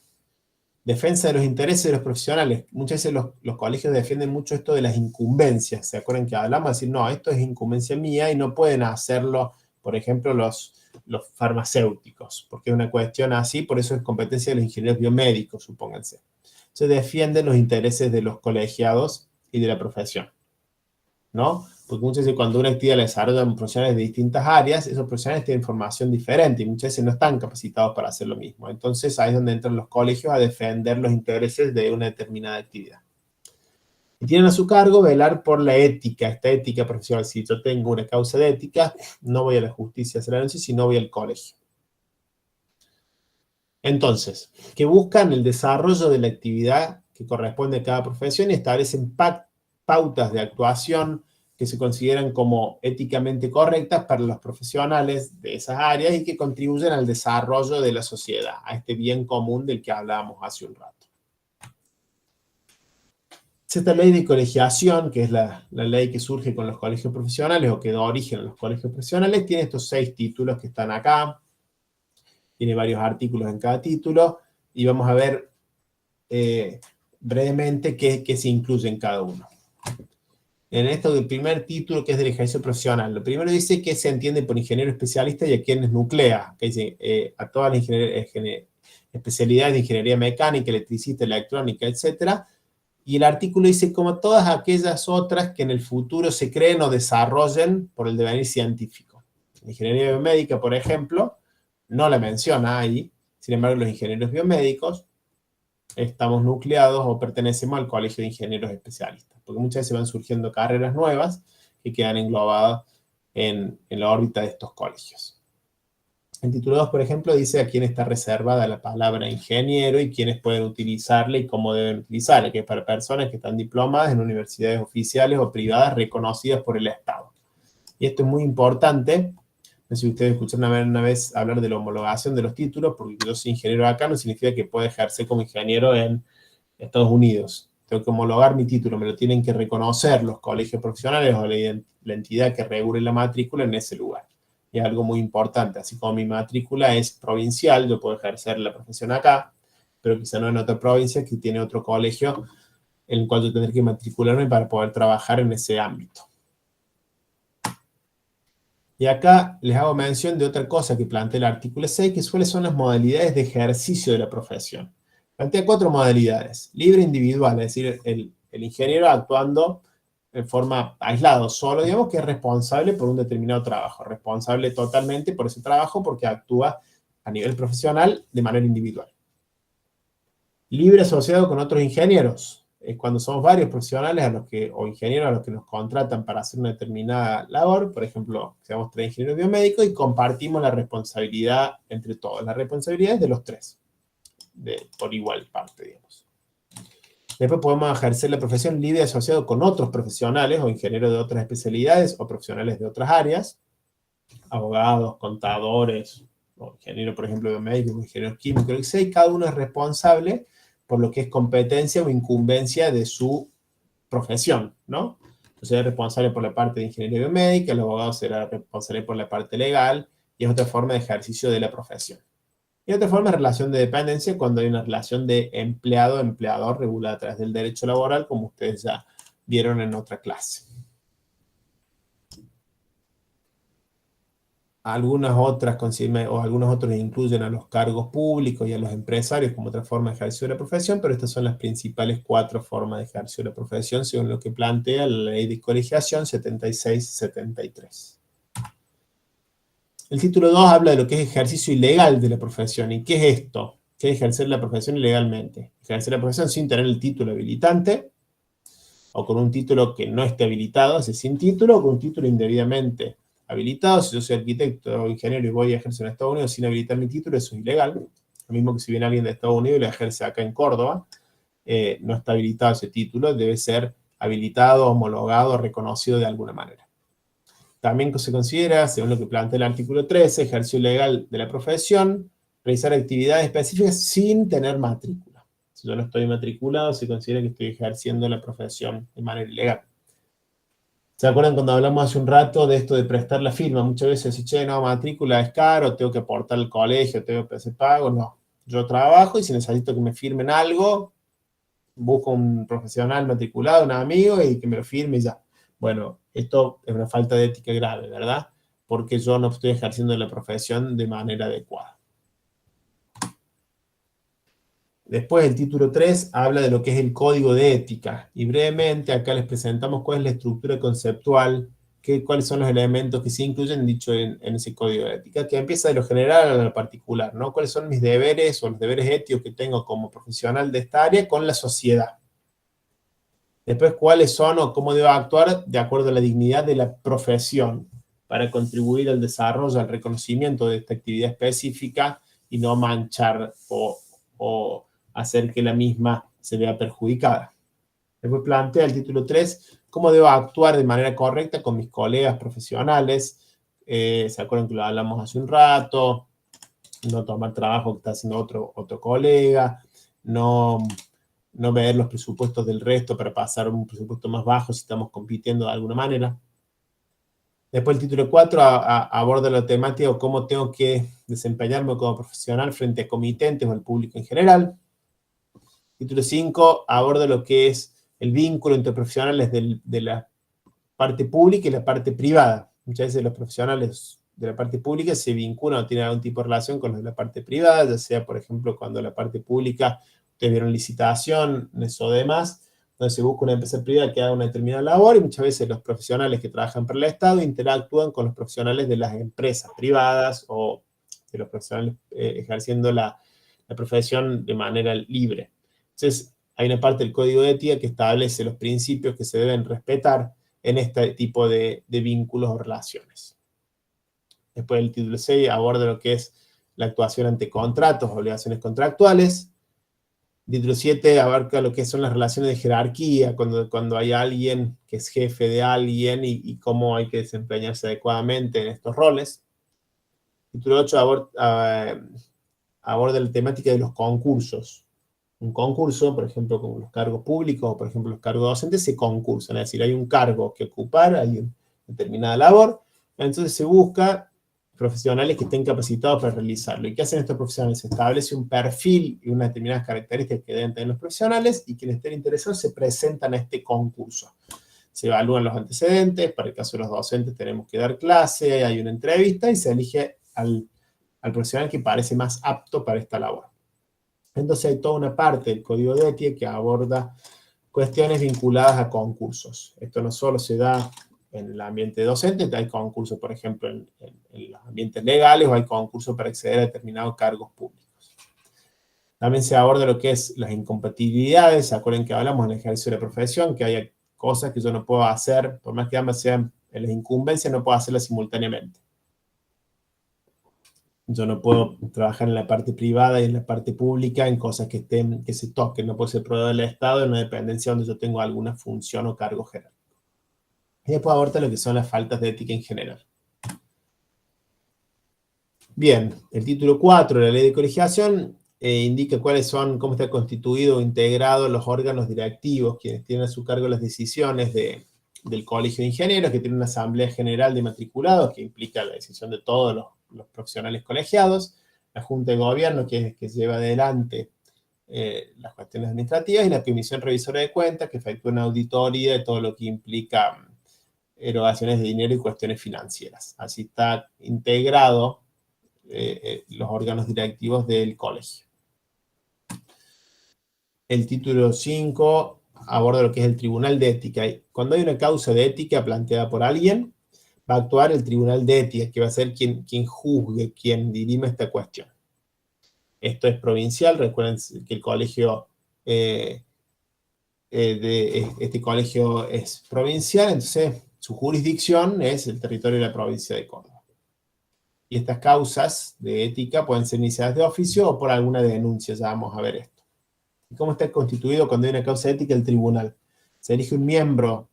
Speaker 1: Defensa de los intereses de los profesionales. Muchas veces los colegios defienden mucho esto de las incumbencias. ¿Se acuerdan que hablamos de decir, no, esto es incumbencia mía y no pueden hacerlo, por ejemplo, los farmacéuticos, porque es una cuestión así, por eso es competencia de los ingenieros biomédicos, supónganse. Se defienden los intereses de los colegiados y de la profesión, ¿no? Porque muchas veces cuando una actividad la desarrollan profesionales de distintas áreas, esos profesionales tienen formación diferente y muchas veces no están capacitados para hacer lo mismo. Entonces ahí es donde entran los colegios a defender los intereses de una determinada actividad. Y tienen a su cargo velar por la ética, esta ética profesional. Si yo tengo una causa de ética, no voy a la justicia a hacer anuncio, sino voy al colegio. Entonces, que buscan el desarrollo de la actividad que corresponde a cada profesión y establecen pautas de actuación que se consideran como éticamente correctas para los profesionales de esas áreas y que contribuyen al desarrollo de la sociedad, a este bien común del que hablábamos hace un rato. Esta ley de colegiación, que es la ley que surge con los colegios profesionales o que da origen a los colegios profesionales, tiene estos 6 títulos que están acá, tiene varios artículos en cada título, y vamos a ver brevemente qué se incluye en cada uno. En esto del primer título, que es del ejercicio profesional, lo primero dice que se entiende por ingeniero especialista y a quienes nuclea, que dice a todas las especialidades de ingeniería mecánica, electricista, electrónica, etc. Y el artículo dice como todas aquellas otras que en el futuro se creen o desarrollen por el devenir científico. La ingeniería biomédica, por ejemplo, no la menciona ahí, sin embargo los ingenieros biomédicos estamos nucleados o pertenecemos al colegio de ingenieros especialistas, porque muchas veces van surgiendo carreras nuevas que quedan englobadas en la órbita de estos colegios. En título 2, por ejemplo, dice a quién está reservada la palabra ingeniero y quiénes pueden utilizarla y cómo deben utilizarla, que es para personas que están diplomadas en universidades oficiales o privadas reconocidas por el Estado. Y esto es muy importante. No sé si ustedes escucharon una vez hablar de la homologación de los títulos, porque yo soy ingeniero acá no significa que pueda ejercer como ingeniero en Estados Unidos. Tengo que homologar mi título, me lo tienen que reconocer los colegios profesionales o la entidad que regule la matrícula en ese lugar. Y es algo muy importante, así como mi matrícula es provincial, yo puedo ejercer la profesión acá, pero quizá no en otra provincia que tiene otro colegio en el cual yo tendré que matricularme para poder trabajar en ese ámbito. Y acá les hago mención de otra cosa que plantea el artículo 6, que cuáles son las modalidades de ejercicio de la profesión. Plantea 4 modalidades. Libre individual, es decir, el ingeniero actuando en forma aislado, solo, digamos, que es responsable por un determinado trabajo. Responsable totalmente por ese trabajo porque actúa a nivel profesional de manera individual. Libre asociado con otros ingenieros. Es cuando somos varios profesionales o ingenieros a los que nos contratan para hacer una determinada labor, por ejemplo, seamos 3 ingenieros biomédicos y compartimos la responsabilidad entre todos. La responsabilidad es de los 3, por igual parte, digamos. Después podemos ejercer la profesión libre asociado con otros profesionales o ingenieros de otras especialidades o profesionales de otras áreas, abogados, contadores, o ingenieros, por ejemplo, biomédicos, ingenieros químicos, lo que sea, y cada uno es responsable por lo que es competencia o incumbencia de su profesión, ¿no? Entonces es responsable por la parte de ingeniería biomédica, el abogado será responsable por la parte legal, y es otra forma de ejercicio de la profesión. Y otra forma es relación de dependencia, cuando hay una relación de empleado-empleador regulada a través del derecho laboral, como ustedes ya vieron en otra clase. Algunos otros incluyen a los cargos públicos y a los empresarios como otra forma de ejercicio de la profesión, pero estas son las principales 4 formas de ejercicio de la profesión, según lo que plantea la ley de colegiación 76-73. El título 2 habla de lo que es ejercicio ilegal de la profesión. ¿Y qué es esto? ¿Qué es ejercer la profesión ilegalmente? Ejercer la profesión sin tener el título habilitante, o con un título que no esté habilitado, es sin título, o con un título indebidamente habilitado. Si yo soy arquitecto o ingeniero y voy a ejercer en Estados Unidos sin habilitar mi título, eso es ilegal. Lo mismo que si viene alguien de Estados Unidos y lo ejerce acá en Córdoba, no está habilitado ese título, debe ser habilitado, homologado, reconocido de alguna manera. También se considera, según lo que plantea el artículo 13, ejercicio ilegal de la profesión, realizar actividades específicas sin tener matrícula. Si yo no estoy matriculado, se considera que estoy ejerciendo la profesión de manera ilegal. ¿Se acuerdan cuando hablamos hace un rato de esto de prestar la firma? Muchas veces decís, che, no, matrícula es caro, tengo que aportar al colegio, tengo que hacer pago. No, yo trabajo y si necesito que me firmen algo, busco un profesional matriculado, un amigo, y que me lo firme y ya. Bueno, esto es una falta de ética grave, ¿verdad? Porque yo no estoy ejerciendo la profesión de manera adecuada. Después el título 3 habla de lo que es el código de ética. Y brevemente acá les presentamos cuál es la estructura conceptual, cuáles son los elementos que se incluyen dicho en ese código de ética, que empieza de lo general a lo particular, ¿no? ¿Cuáles son mis deberes o los deberes éticos que tengo como profesional de esta área con la sociedad? Después, cuáles son o cómo debo actuar de acuerdo a la dignidad de la profesión para contribuir al desarrollo, al reconocimiento de esta actividad específica y no manchar o hacer que la misma se vea perjudicada. Después plantea el título 3, cómo debo actuar de manera correcta con mis colegas profesionales. ¿Se acuerdan que lo hablamos hace un rato? No tomar trabajo que está haciendo otro colega, no ver los presupuestos del resto para pasar a un presupuesto más bajo si estamos compitiendo de alguna manera. Después el título 4 aborda la temática de cómo tengo que desempeñarme como profesional frente a comitentes o al público en general. Título 5 aborda lo que es el vínculo entre profesionales de la parte pública y la parte privada. Muchas veces los profesionales de la parte pública se vinculan o tienen algún tipo de relación con los de la parte privada, ya sea, por ejemplo, cuando la parte pública, ustedes vieron licitaciones o demás, donde se busca una empresa privada que haga una determinada labor, y muchas veces los profesionales que trabajan para el Estado interactúan con los profesionales de las empresas privadas o de los profesionales ejerciendo la profesión de manera libre. Entonces, hay una parte del código de ética que establece los principios que se deben respetar en este tipo de vínculos o relaciones. Después el título 6 aborda lo que es la actuación ante contratos, obligaciones contractuales. El título 7 abarca lo que son las relaciones de jerarquía, cuando hay alguien que es jefe de alguien y cómo hay que desempeñarse adecuadamente en estos roles. El título 8 aborda la temática de los concursos. Un concurso, por ejemplo, con los cargos públicos o, por ejemplo, los cargos docentes, se concursan. Es decir, hay un cargo que ocupar, hay una determinada labor, entonces se busca profesionales que estén capacitados para realizarlo. ¿Y qué hacen estos profesionales? Se establece un perfil y unas determinadas características que deben tener los profesionales, y quienes estén interesados se presentan a este concurso. Se evalúan los antecedentes, para el caso de los docentes tenemos que dar clase, hay una entrevista y se elige al profesional que parece más apto para esta labor. Entonces hay toda una parte del código de ética que aborda cuestiones vinculadas a concursos. Esto no solo se da en el ambiente docente, hay concursos, por ejemplo, en los ambientes legales, o hay concursos para acceder a determinados cargos públicos. También se aborda lo que es las incompatibilidades. ¿Se acuerdan que hablamos en el ejercicio de la profesión? Que hay cosas que yo no puedo hacer, por más que ambas sean en las incumbencias, no puedo hacerlas simultáneamente. Yo no puedo trabajar en la parte privada y en la parte pública en cosas que se toquen. No puedo ser proveedor del Estado en una dependencia donde yo tengo alguna función o cargo jerárquico. Y después aborda lo que son las faltas de ética en general. Bien, el título 4 de la ley de colegiación indica cómo está constituido o integrado los órganos directivos, quienes tienen a su cargo las decisiones del Colegio de Ingenieros, que tiene una asamblea general de matriculados, que implica la decisión de todos los profesionales colegiados, la Junta de Gobierno, que lleva adelante las cuestiones administrativas, y la Comisión Revisora de Cuentas, que efectúa una auditoría de todo lo que implica erogaciones de dinero y cuestiones financieras. Así está integrado los órganos directivos del colegio. El título 5 aborda lo que es el Tribunal de Ética. Cuando hay una causa de ética planteada por alguien, va a actuar el Tribunal de Ética, que va a ser quien juzgue, quien dirima esta cuestión. Esto es provincial. Recuerden que el colegio este colegio es provincial, entonces su jurisdicción es el territorio de la provincia de Córdoba. Y estas causas de ética pueden ser iniciadas de oficio o por alguna denuncia. Ya vamos a ver esto. ¿Y cómo está constituido cuando hay una causa de ética el tribunal? Se elige un miembro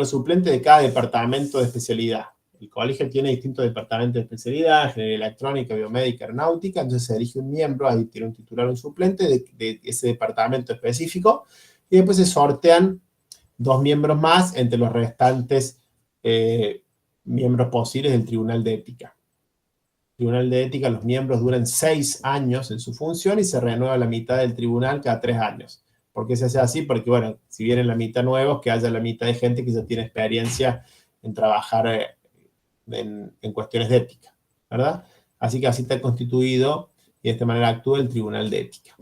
Speaker 1: suplente de cada departamento de especialidad. El colegio tiene distintos departamentos de especialidad: ingeniería electrónica, biomédica, aeronáutica. Entonces se elige un miembro, ahí tiene un titular o un suplente de ese departamento específico, y después se sortean 2 miembros más entre los restantes miembros posibles del Tribunal de Ética. Tribunal de Ética, los miembros duran 6 años en su función y se renueva la mitad del tribunal cada 3 años. ¿Por qué se hace así? Porque, bueno, si vienen la mitad nuevos, que haya la mitad de gente que ya tiene experiencia en trabajar en cuestiones de ética, ¿verdad? Así que así está constituido y de esta manera actúa el Tribunal de Ética.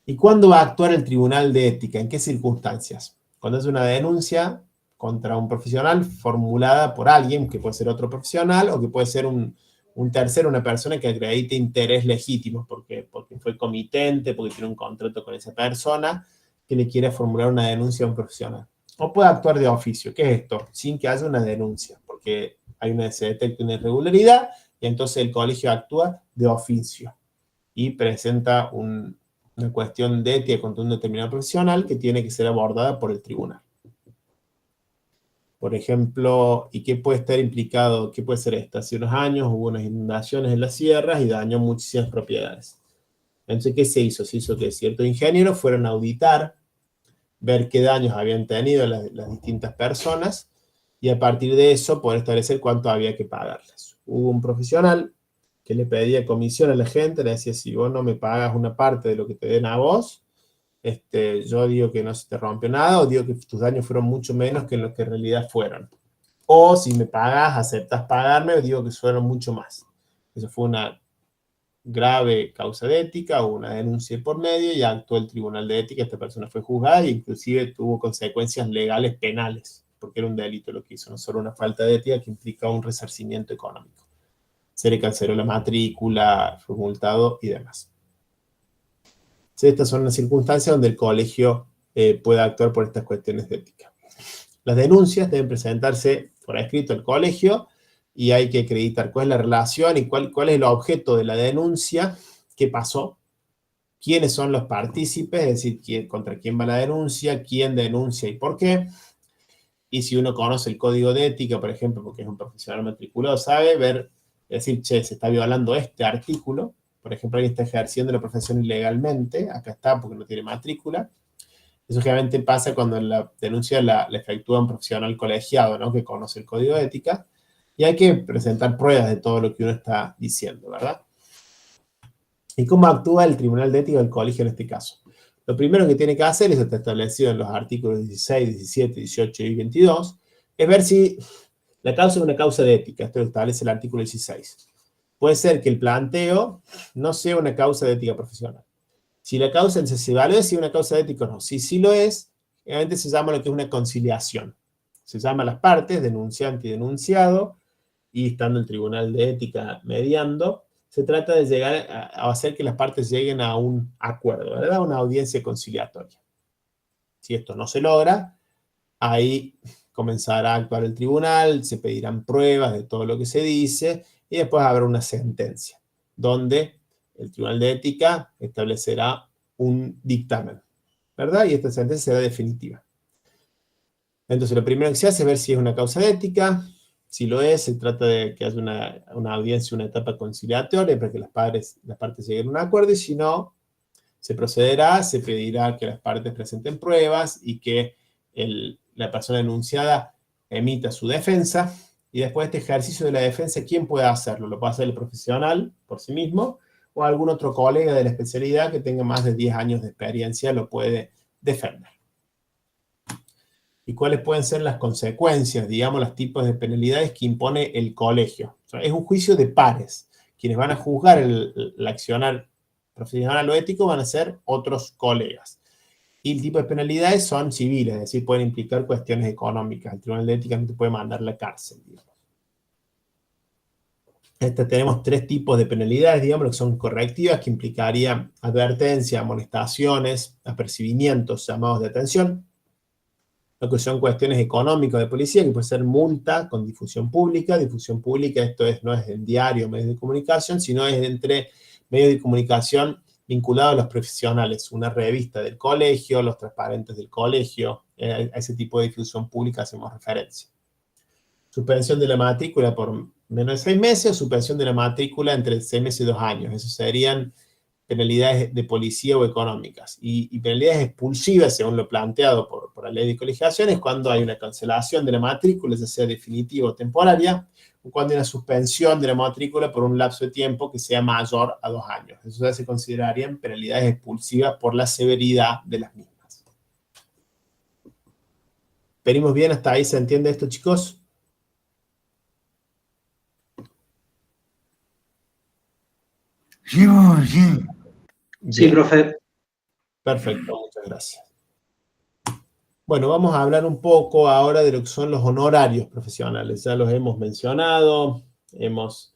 Speaker 1: ¿Y cuándo va a actuar el Tribunal de Ética? ¿En qué circunstancias? Cuando es una denuncia contra un profesional formulada por alguien, que puede ser otro profesional o que puede ser un tercero, una persona que acredite interés legítimo, porque fue comitente, porque tiene un contrato con esa persona, que le quiere formular una denuncia a un profesional. O puede actuar de oficio. ¿Qué es esto? Sin que haya una denuncia, porque se detecta una irregularidad y entonces el colegio actúa de oficio y presenta una cuestión de ética contra un determinado profesional que tiene que ser abordada por el tribunal. Por ejemplo, ¿y qué puede estar implicado? ¿Qué puede ser esto? Hace unos años hubo unas inundaciones en las sierras y dañó muchísimas propiedades. Entonces, ¿qué se hizo? Se hizo que ciertos ingenieros fueron a auditar, ver qué daños habían tenido las distintas personas y a partir de eso poder establecer cuánto había que pagarles. Hubo un profesional que le pedía comisión a la gente, le decía, si vos no me pagas una parte de lo que te den a vos, yo digo que no se te rompió nada, o digo que tus daños fueron mucho menos que lo que en realidad fueron. O si me pagas, aceptas pagarme, o digo que fueron mucho más. Eso fue una grave causa de ética, o una denuncia por medio, y actuó el Tribunal de Ética, esta persona fue juzgada e inclusive tuvo consecuencias legales penales, porque era un delito lo que hizo, no solo una falta de ética que implicaba un resarcimiento económico. Se le canceló la matrícula, fue multado y demás. Estas son las circunstancias donde el colegio puede actuar por estas cuestiones de ética. Las denuncias deben presentarse por escrito al colegio y hay que acreditar cuál es la relación y cuál es el objeto de la denuncia, qué pasó, quiénes son los partícipes, es decir, contra quién va la denuncia, quién denuncia y por qué. Y si uno conoce el código de ética, por ejemplo, porque es un profesional matriculado, sabe decir, che, se está violando este artículo. Por ejemplo, alguien está ejerciendo la profesión ilegalmente, acá está porque no tiene matrícula. Eso generalmente pasa cuando la denuncia la efectúa un profesional colegiado, ¿no? Que conoce el código de ética, y hay que presentar pruebas de todo lo que uno está diciendo, ¿verdad? ¿Y cómo actúa el Tribunal de Ética del colegio en este caso? Lo primero que tiene que hacer, eso está establecido en los artículos 16, 17, 18 y 22, es ver si la causa es una causa de ética. Esto lo establece el artículo 16. Puede ser que el planteo no sea una causa de ética profesional. Si la causa se evalúa si es una causa de ética o no. Si sí lo es, realmente se llama lo que es una conciliación. Se llama a las partes, denunciante y denunciado, y estando el Tribunal de Ética mediando, se trata de llegar a hacer que las partes lleguen a un acuerdo, ¿verdad? Una audiencia conciliatoria. Si esto no se logra, ahí comenzará a actuar el tribunal, se pedirán pruebas de todo lo que se dice, y después habrá una sentencia, donde el Tribunal de Ética establecerá un dictamen, ¿verdad? Y esta sentencia será definitiva. Entonces, lo primero que se hace es ver si es una causa de ética. Si lo es, se trata de que haya una audiencia, una etapa conciliatoria para que las partes lleguen a un acuerdo, y si no, se procederá, se pedirá que las partes presenten pruebas y que la persona denunciada emita su defensa. Y después de este ejercicio de la defensa, ¿quién puede hacerlo? Lo puede hacer el profesional por sí mismo o algún otro colega de la especialidad que tenga más de 10 años de experiencia lo puede defender. ¿Y cuáles pueden ser las consecuencias, digamos, los tipos de penalidades que impone el colegio? O sea, es un juicio de pares. Quienes van a juzgar el accionar profesional o ético van a ser otros colegas. Y el tipo de penalidades son civiles, es decir, pueden implicar cuestiones económicas. El Tribunal de Ética no te puede mandar a la cárcel, digamos. Tenemos 3 tipos de penalidades, digamos, que son correctivas, que implicarían advertencia, amonestaciones, apercibimientos, llamados de atención. Lo que son cuestiones económicas de policía, que puede ser multa con difusión pública. Difusión pública, esto no es en diario, medios de comunicación, sino es entre medios de comunicación vinculados a los profesionales, una revista del colegio, los transparentes del colegio, a ese tipo de difusión pública hacemos referencia. Suspensión de la matrícula por menos de 6 meses, o suspensión de la matrícula entre 6 meses y 2 años. Esos serían penalidades de policía o económicas. Y penalidades expulsivas, según lo planteado por la ley de colegiación, es cuando hay una cancelación de la matrícula, ya sea definitiva o temporaria, o cuando hay una suspensión de la matrícula por un lapso de tiempo que sea mayor a 2 años. Eso ya se considerarían penalidades expulsivas por la severidad de las mismas. ¿Venimos bien hasta ahí? ¿Se entiende esto, chicos?
Speaker 7: Sí, sí.
Speaker 8: Sí,
Speaker 1: Bien.
Speaker 8: profe.
Speaker 1: Perfecto, muchas gracias. Bueno, vamos a hablar un poco ahora de lo que son los honorarios profesionales. Ya los hemos mencionado, hemos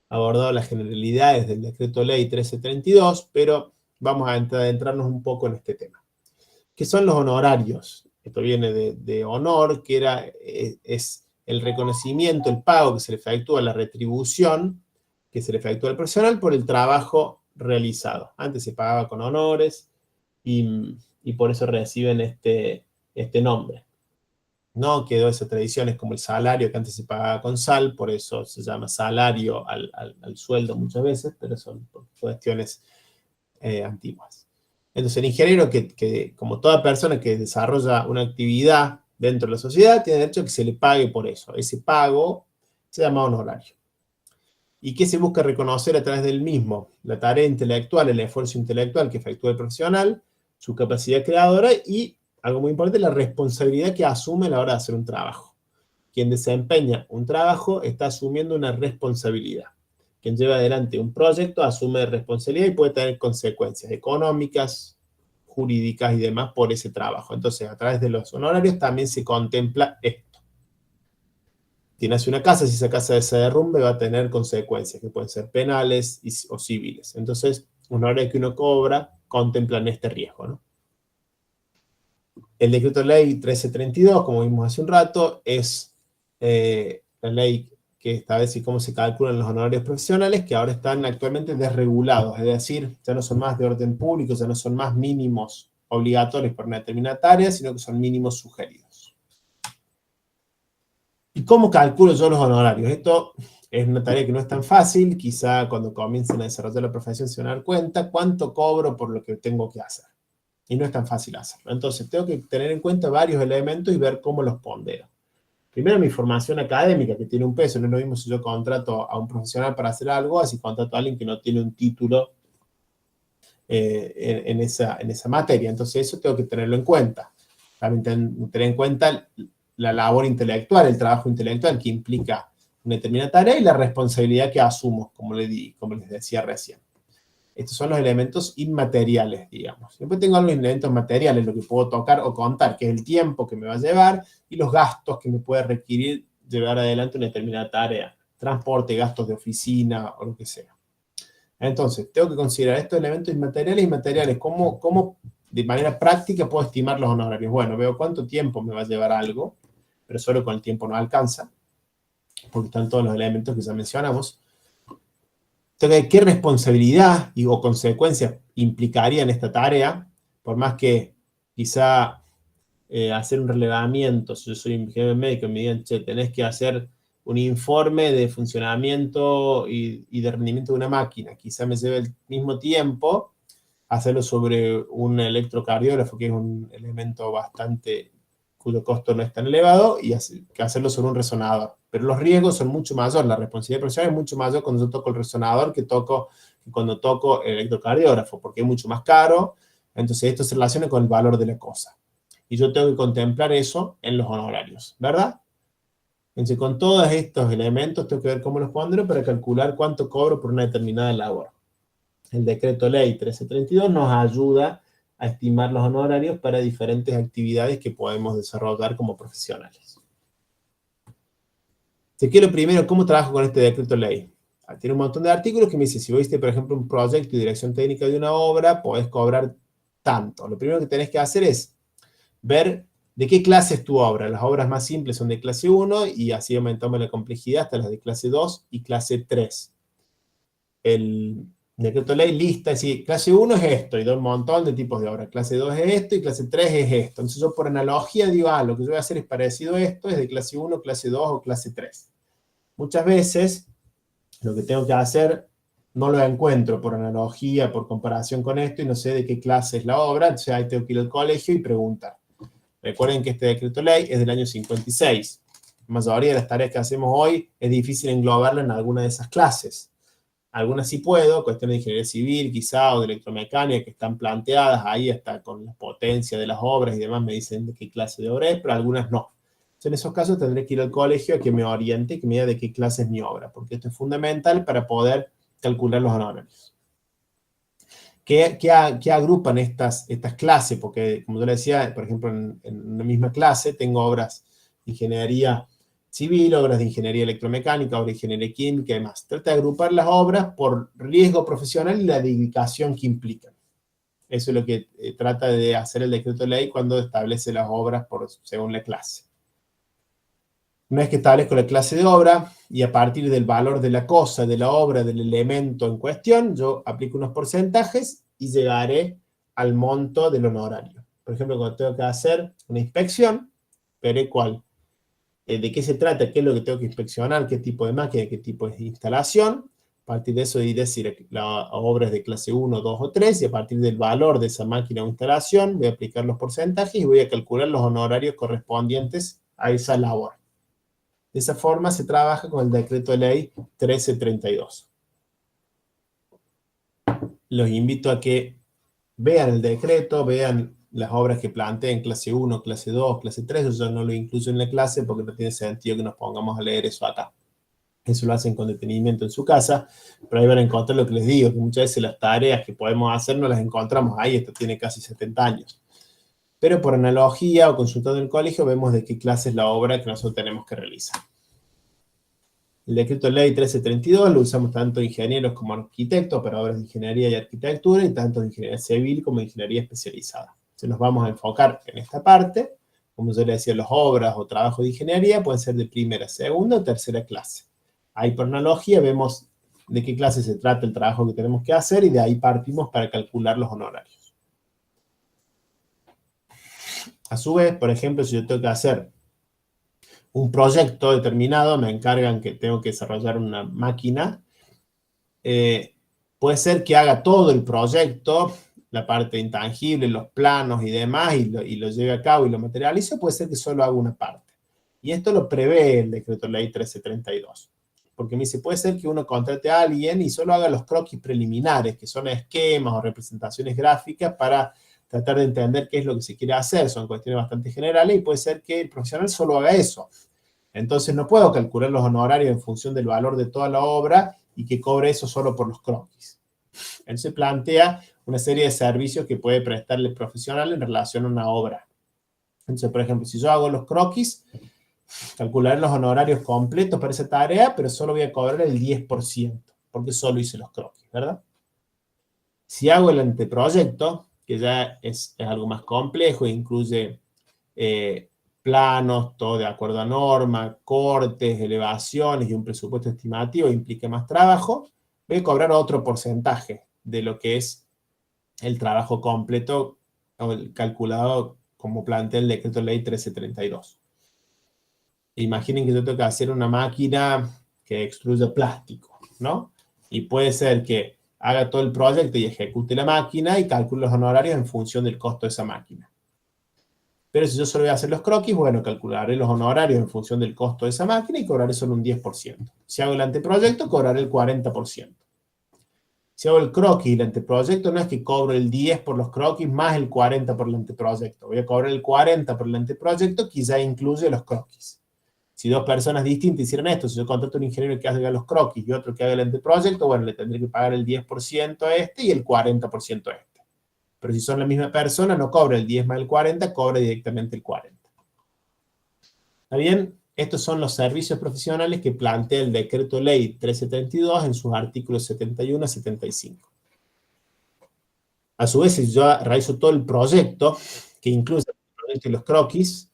Speaker 1: abordado las generalidades del Decreto Ley 1332, pero vamos a adentrarnos un poco en este tema. ¿Qué son los honorarios? Esto viene de honor, que es el reconocimiento, el pago que se le efectúa, la retribución que se le efectúa al profesional por el trabajo realizado. Antes se pagaba con honores y por eso reciben este nombre. No quedó esa tradición, es como el salario que antes se pagaba con sal, por eso se llama salario al sueldo muchas veces, pero son cuestiones antiguas. Entonces el ingeniero, que como toda persona que desarrolla una actividad dentro de la sociedad, tiene derecho a que se le pague por eso. Ese pago se llama honorario. ¿Y qué se busca reconocer a través del mismo? La tarea intelectual, el esfuerzo intelectual que efectúa el profesional, su capacidad creadora y, algo muy importante, la responsabilidad que asume a la hora de hacer un trabajo. Quien desempeña un trabajo está asumiendo una responsabilidad. Quien lleva adelante un proyecto asume responsabilidad y puede tener consecuencias económicas, jurídicas y demás por ese trabajo. Entonces, a través de los honorarios también se contempla esto. Quien hace una casa, si esa casa se derrumbe, va a tener consecuencias que pueden ser penales o civiles. Entonces, honorarios que uno cobra contemplan este riesgo, ¿no? El Decreto Ley 1332, como vimos hace un rato, es la ley que establece cómo se calculan los honorarios profesionales, que ahora están actualmente desregulados, es decir, ya no son más de orden público, ya no son más mínimos obligatorios por una determinada tarea, sino que son mínimos sugeridos. ¿Y cómo calculo yo los honorarios? Esto es una tarea que no es tan fácil, quizá cuando comiencen a desarrollar la profesión se van a dar cuenta cuánto cobro por lo que tengo que hacer. Y no es tan fácil hacerlo. Entonces, tengo que tener en cuenta varios elementos y ver cómo los pondero. Primero, mi formación académica, que tiene un peso. No es lo mismo si yo contrato a un profesional para hacer algo, así contrato a alguien que no tiene un título en esa materia. Entonces, eso tengo que tenerlo en cuenta. También tener en cuenta la labor intelectual, el trabajo intelectual que implica una determinada tarea y la responsabilidad que asumo, como les decía recién. Estos son los elementos inmateriales, digamos. Después tengo los elementos materiales, lo que puedo tocar o contar, que es el tiempo que me va a llevar y los gastos que me puede requerir llevar adelante una determinada tarea. Transporte, gastos de oficina o lo que sea. Entonces, tengo que considerar estos elementos inmateriales y materiales. ¿Cómo de manera práctica puedo estimar los honorarios? Bueno, veo cuánto tiempo me va a llevar algo, pero solo con el tiempo no alcanza, porque están todos los elementos que ya mencionamos. Entonces, ¿qué responsabilidad o consecuencias implicaría en esta tarea? Por más que quizá hacer un relevamiento, si yo soy ingeniero médico y me digan, che, tenés que hacer un informe de funcionamiento y de rendimiento de una máquina, quizá me lleve el mismo tiempo hacerlo sobre un electrocardiógrafo, que es un elemento cuyo costo no es tan elevado, y que hacerlo sobre un resonador. Pero los riesgos son mucho mayores, la responsabilidad profesional es mucho mayor cuando yo toco el resonador que cuando toco el electrocardiógrafo, porque es mucho más caro. Entonces esto se relaciona con el valor de la cosa. Y yo tengo que contemplar eso en los honorarios, ¿verdad? Entonces con todos estos elementos tengo que ver cómo los pondré para calcular cuánto cobro por una determinada labor. El Decreto Ley 1332 nos ayuda a estimar los honorarios para diferentes actividades que podemos desarrollar como profesionales. Así que lo primero, ¿cómo trabajo con este Decreto Ley? Tiene un montón de artículos que me dice, si viste, por ejemplo, un proyecto y dirección técnica de una obra, podés cobrar tanto. Lo primero que tenés que hacer es ver de qué clase es tu obra. Las obras más simples son de clase 1 y así aumentamos la complejidad hasta las de clase 2 y clase 3. El Decreto Ley lista, es decir, clase 1 es esto, y da un montón de tipos de obras. Clase 2 es esto, y clase 3 es esto. Entonces yo por analogía digo, lo que yo voy a hacer es parecido a esto, es de clase 1, clase 2 o clase 3. Muchas veces, lo que tengo que hacer no lo encuentro por analogía, por comparación con esto, y no sé de qué clase es la obra, entonces ahí tengo que ir al colegio y preguntar. Recuerden que este decreto ley es del año 56. La mayoría de las tareas que hacemos hoy es difícil englobarla en alguna de esas clases. Algunas sí puedo, cuestiones de ingeniería civil quizá, o de electromecánica, que están planteadas ahí hasta con la potencia de las obras y demás, me dicen de qué clase de obra es, pero algunas no. Entonces, en esos casos tendré que ir al colegio a que me oriente, que me diga de qué clase es mi obra, porque esto es fundamental para poder calcular los honorarios. ¿Qué agrupan estas clases? Porque, como yo le decía, por ejemplo, en una misma clase tengo obras de ingeniería civil, obras de ingeniería electromecánica, obras de ingeniería química y demás. Trata de agrupar las obras por riesgo profesional y la dedicación que implican. Eso es lo que trata de hacer el decreto de ley cuando establece las obras según la clase. Una vez que establezco la clase de obra y a partir del valor de la cosa, de la obra, del elemento en cuestión, yo aplico unos porcentajes y llegaré al monto del honorario. Por ejemplo, cuando tengo que hacer una inspección, veré de qué se trata, qué es lo que tengo que inspeccionar, qué tipo de máquina, qué tipo de instalación. A partir de eso diré si la obra es de clase 1, 2 o 3, y a partir del valor de esa máquina o instalación voy a aplicar los porcentajes y voy a calcular los honorarios correspondientes a esa labor. De esa forma se trabaja con el decreto de ley 1332. Los invito a que vean el decreto, vean las obras que planteé en clase 1, clase 2, clase 3. Yo no lo incluyo en la clase porque no tiene sentido que nos pongamos a leer eso acá. Eso lo hacen con detenimiento en su casa, pero ahí van a encontrar lo que les digo, que muchas veces las tareas que podemos hacer no las encontramos ahí. Esto tiene casi 70 años. Pero por analogía o consultando en el colegio vemos de qué clase es la obra que nosotros tenemos que realizar. El decreto de ley 1332 lo usamos tanto ingenieros como arquitectos para obras de ingeniería y arquitectura, y tanto de ingeniería civil como de ingeniería especializada. Entonces nos vamos a enfocar en esta parte. Como yo le decía, las obras o trabajos de ingeniería pueden ser de primera, segunda o tercera clase. Ahí por analogía vemos de qué clase se trata el trabajo que tenemos que hacer y de ahí partimos para calcular los honorarios. A su vez, por ejemplo, si yo tengo que hacer un proyecto determinado, me encargan que tengo que desarrollar una máquina, puede ser que haga todo el proyecto, la parte intangible, los planos y demás, y lo lleve a cabo y lo materialice, puede ser que solo haga una parte. Y esto lo prevé el decreto ley 1332. Porque me dice, puede ser que uno contrate a alguien y solo haga los croquis preliminares, que son esquemas o representaciones gráficas para tratar de entender qué es lo que se quiere hacer. Son cuestiones bastante generales y puede ser que el profesional solo haga eso. Entonces no puedo calcular los honorarios en función del valor de toda la obra y que cobre eso solo por los croquis. Él se plantea una serie de servicios que puede prestarle el profesional en relación a una obra. Entonces, por ejemplo, si yo hago los croquis, calcularé los honorarios completos para esa tarea, pero solo voy a cobrar el 10%, porque solo hice los croquis, ¿verdad? Si hago el anteproyecto, que ya es algo más complejo, incluye planos, todo de acuerdo a norma, cortes, elevaciones y un presupuesto estimativo, implica más trabajo, voy a cobrar otro porcentaje de lo que es el trabajo completo calculado como plantea el decreto ley 1332. Imaginen que yo tengo que hacer una máquina que extruye plástico, ¿no? Y puede ser que haga todo el proyecto y ejecute la máquina y calcule los honorarios en función del costo de esa máquina. Pero si yo solo voy a hacer los croquis, bueno, calcularé los honorarios en función del costo de esa máquina y cobraré solo un 10%. Si hago el anteproyecto, cobraré el 40%. Si hago el croquis y el anteproyecto, no es que cobro el 10 por los croquis más el 40 por el anteproyecto. Voy a cobrar el 40 por el anteproyecto, que ya incluye los croquis. Si dos personas distintas hicieran esto, si yo contrato a un ingeniero que haga los croquis y otro que haga el anteproyecto, bueno, le tendré que pagar el 10% a este y el 40% a este. Pero si son la misma persona, no cobra el 10 más el 40, cobra directamente el 40. ¿Está bien? Estos son los servicios profesionales que plantea el decreto ley 1332 en sus artículos 71 a 75. A su vez, si yo realizo todo el proyecto, que incluye el proyecto y los croquis,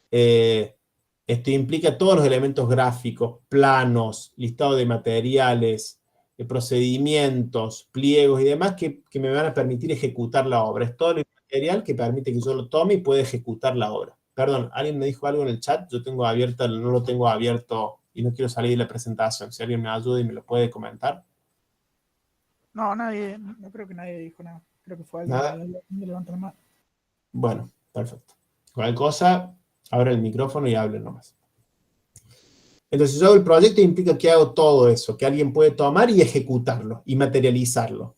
Speaker 1: esto implica todos los elementos gráficos, planos, listado de materiales, de procedimientos, pliegos y demás que me van a permitir ejecutar la obra. Es todo el material que permite que yo lo tome y pueda ejecutar la obra. Perdón, alguien me dijo algo en el chat, yo tengo abierto, no lo tengo abierto y no quiero salir de la presentación. Si alguien me ayuda y me lo puede comentar.
Speaker 8: No, nadie, no creo que nadie dijo nada. Creo que fue alguien
Speaker 1: ¿Nada?
Speaker 8: que levantó la mano.
Speaker 1: Bueno, perfecto. Cualquier cosa, abra el micrófono y hable nomás. Entonces, yo hago el proyecto implica que hago todo eso, que alguien puede tomar y ejecutarlo y materializarlo.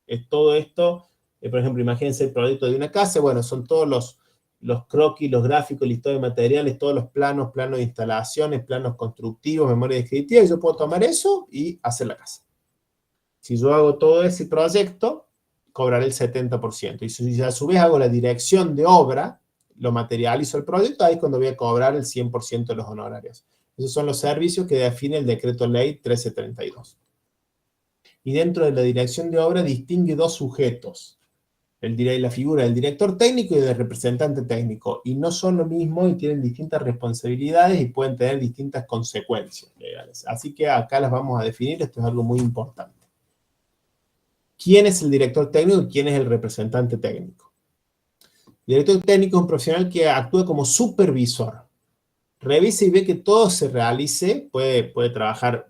Speaker 1: Es todo esto, por ejemplo, imagínense el proyecto de una casa, bueno, son todos los croquis, los gráficos, listado de materiales, todos los planos de instalaciones, planos constructivos, memoria descriptiva, y yo puedo tomar eso y hacer la casa. Si yo hago todo ese proyecto, cobraré el 70%. Y si a su vez hago la dirección de obra, lo materializo el proyecto, ahí es cuando voy a cobrar el 100% de los honorarios. Esos son los servicios que define el Decreto Ley 1332. Y dentro de la dirección de obra distingue dos sujetos. La figura del director técnico y del representante técnico. Y no son lo mismo y tienen distintas responsabilidades y pueden tener distintas consecuencias legales. Así que acá las vamos a definir, esto es algo muy importante. ¿Quién es el director técnico y quién es el representante técnico? El director técnico es un profesional que actúa como supervisor. Revisa y ve que todo se realice, puede trabajar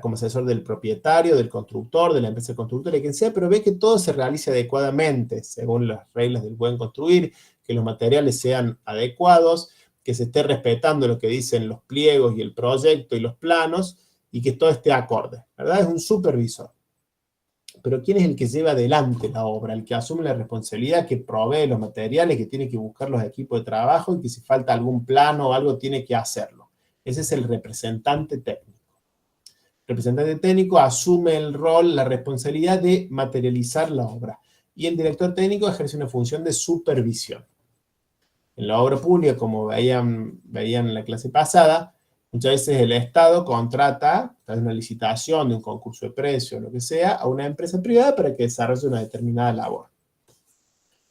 Speaker 1: como asesor del propietario, del constructor, de la empresa constructora, de quien sea, pero ve que todo se realice adecuadamente, según las reglas del buen construir, que los materiales sean adecuados, que se esté respetando lo que dicen los pliegos y el proyecto y los planos, y que todo esté acorde, ¿verdad? Es un supervisor. Pero ¿quién es el que lleva adelante la obra? El que asume la responsabilidad, que provee los materiales, que tiene que buscar los equipos de trabajo y que si falta algún plano o algo tiene que hacerlo. Ese es el representante técnico. El representante técnico asume el rol, la responsabilidad de materializar la obra. Y el director técnico ejerce una función de supervisión. En la obra pública, como veían en la clase pasada, muchas veces el Estado contrata, a través de una licitación, de un concurso de precios, lo que sea, a una empresa privada para que desarrolle una determinada labor.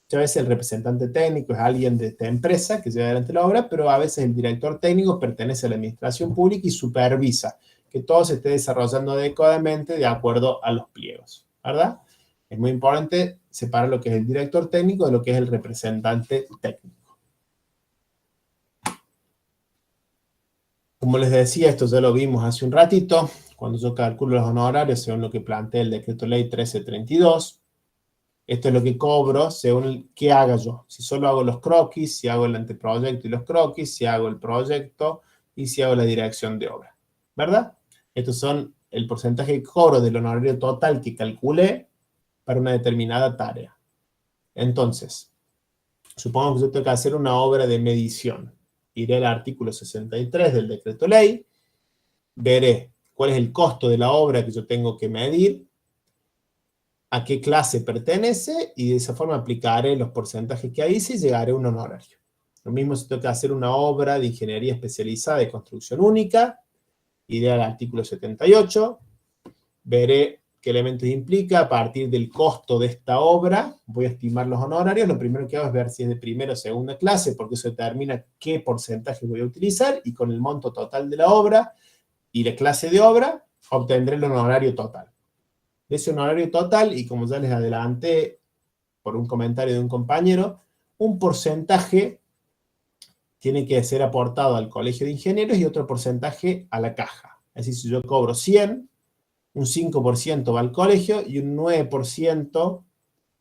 Speaker 1: Muchas veces el representante técnico es alguien de esta empresa que lleva adelante la obra, pero a veces el director técnico pertenece a la administración pública y supervisa que todo se esté desarrollando adecuadamente de acuerdo a los pliegos, ¿verdad? Es muy importante separar lo que es el director técnico de lo que es el representante técnico. Como les decía, esto ya lo vimos hace un ratito, cuando yo calculo los honorarios según lo que plantea el Decreto Ley 1332. Esto es lo que cobro según qué haga yo. Si solo hago los croquis, si hago el anteproyecto y los croquis, si hago el proyecto y si hago la dirección de obra, ¿verdad? Estos son el porcentaje de cobro del honorario total que calculé para una determinada tarea. Entonces, supongamos que yo tengo que hacer una obra de medición. Iré al artículo 63 del decreto ley, veré cuál es el costo de la obra que yo tengo que medir, a qué clase pertenece, y de esa forma aplicaré los porcentajes que ahí hice y llegaré a un honorario. Lo mismo si tengo que hacer una obra de ingeniería especializada de construcción única, iré al artículo 78, veré qué elementos implica, a partir del costo de esta obra, voy a estimar los honorarios. Lo primero que hago es ver si es de primera o segunda clase, porque eso determina qué porcentaje voy a utilizar, y con el monto total de la obra y la clase de obra, obtendré el honorario total. De ese honorario total, y como ya les adelanté por un comentario de un compañero, un porcentaje tiene que ser aportado al colegio de ingenieros y otro porcentaje a la caja. Es decir, si yo cobro 100, un 5% va al colegio y un 9%,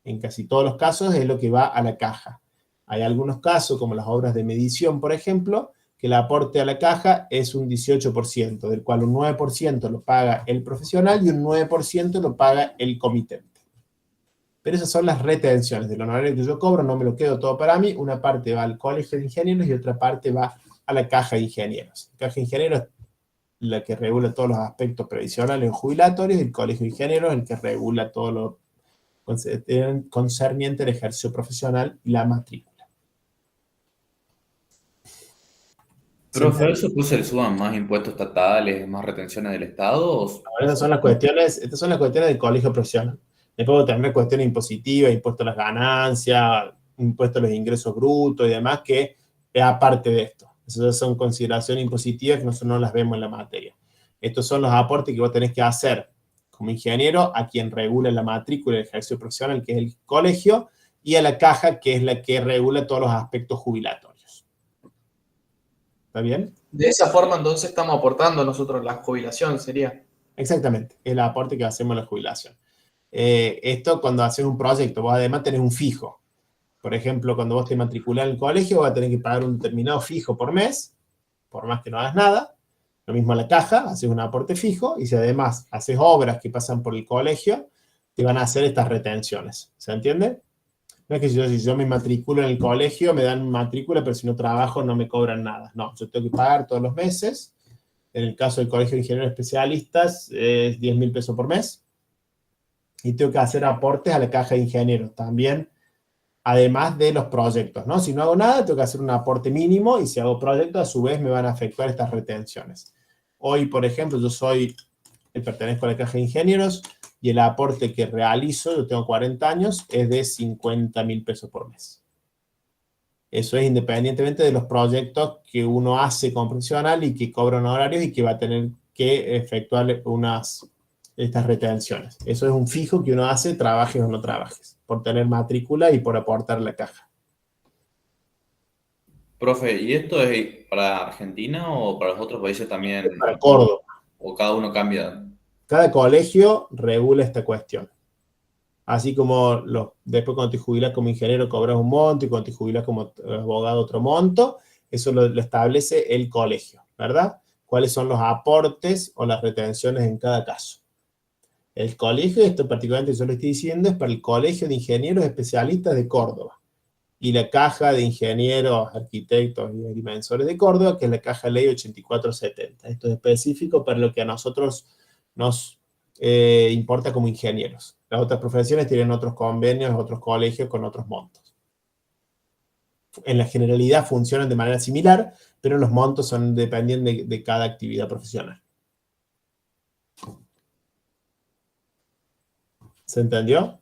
Speaker 1: en casi todos los casos, es lo que va a la caja. Hay algunos casos, como las obras de medición, por ejemplo, que el aporte a la caja es un 18%, del cual un 9% lo paga el profesional y un 9% lo paga el comitente. Pero esas son las retenciones del honorario que yo cobro, no me lo quedo todo para mí. Una parte va al colegio de ingenieros y otra parte va a la caja de ingenieros. La caja de ingenieros es la que regula todos los aspectos previsionales o jubilatorios, y el colegio de ingenieros es el que regula todo lo concerniente al ejercicio profesional y la matrícula.
Speaker 2: Profe, ¿eso pues se le suban más impuestos estatales, más retenciones del Estado?
Speaker 1: Estas son las cuestiones del colegio profesional. Después puedo tener cuestiones impositivas, impuesto a las ganancias, impuesto a los ingresos brutos y demás, que es aparte de esto. Esas son consideraciones impositivas que nosotros no las vemos en la materia. Estos son los aportes que vos tenés que hacer como ingeniero a quien regula la matrícula y el ejercicio profesional, que es el colegio, y a la caja, que es la que regula todos los aspectos jubilatorios. ¿Está bien?
Speaker 9: De esa forma, entonces, estamos aportando nosotros la jubilación, sería.
Speaker 1: Exactamente, es el aporte que hacemos a la jubilación. Esto cuando haces un proyecto, vos además tenés un fijo. Por ejemplo, cuando vos te matriculás en el colegio, vas a tener que pagar un determinado fijo por mes, por más que no hagas nada. Lo mismo en la caja, haces un aporte fijo, y si además haces obras que pasan por el colegio, te van a hacer estas retenciones. ¿Se entiende? No es que si yo me matriculo en el colegio, me dan matrícula, pero si no trabajo no me cobran nada. No, yo tengo que pagar todos los meses. En el caso del Colegio de Ingenieros Especialistas, es 10.000 pesos por mes. Y tengo que hacer aportes a la caja de ingenieros también, además de los proyectos, ¿no? Si no hago nada, tengo que hacer un aporte mínimo, y si hago proyectos, a su vez me van a afectar estas retenciones. Hoy, por ejemplo, pertenezco a la caja de ingenieros, y el aporte que realizo, yo tengo 40 años, es de 50.000 pesos por mes. Eso es independientemente de los proyectos que uno hace como profesional y que cobra honorarios y que va a tener que efectuar estas retenciones. Eso es un fijo que uno hace, trabajes o no trabajes, por tener matrícula y por aportar la caja.
Speaker 2: Profe, ¿y esto es para Argentina o para los otros países también?
Speaker 1: Para Córdoba.
Speaker 2: ¿O cada uno cambia?
Speaker 1: Cada colegio regula esta cuestión. Así como después cuando te jubilas como ingeniero cobras un monto, y cuando te jubilas como abogado otro monto, eso lo establece el colegio, ¿verdad? ¿Cuáles son los aportes o las retenciones en cada caso? El colegio, esto particularmente yo lo estoy diciendo, es para el Colegio de Ingenieros Especialistas de Córdoba. Y la Caja de Ingenieros, Arquitectos y Agrimensores de Córdoba, que es la Caja Ley 8470. Esto es específico para lo que a nosotros nos importa como ingenieros. Las otras profesiones tienen otros convenios, otros colegios con otros montos. En la generalidad funcionan de manera similar, pero los montos dependen de cada actividad profesional. ¿Se entendió?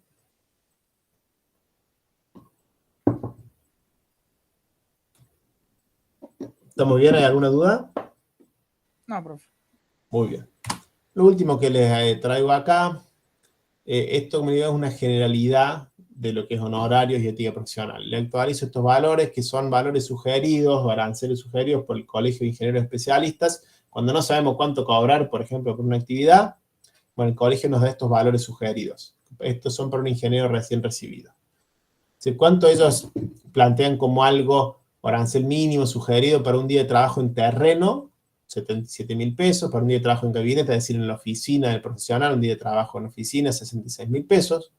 Speaker 1: ¿Estamos bien? ¿Hay alguna duda?
Speaker 8: No, profe.
Speaker 1: Muy bien. Lo último que les traigo acá, esto, como digo, es una generalidad de lo que es honorarios y ética profesional. Le actualizo estos valores, que son valores sugeridos o aranceles sugeridos por el Colegio de Ingenieros Especialistas. Cuando no sabemos cuánto cobrar, por ejemplo, por una actividad, bueno, el colegio nos da estos valores sugeridos. Estos son para un ingeniero recién recibido. ¿Cuánto ellos plantean como algo arancel mínimo sugerido para un día de trabajo en terreno? 77.000 pesos. Para un día de trabajo en gabinete, es decir, en la oficina del profesional, un día de trabajo en oficina, 66.000 pesos.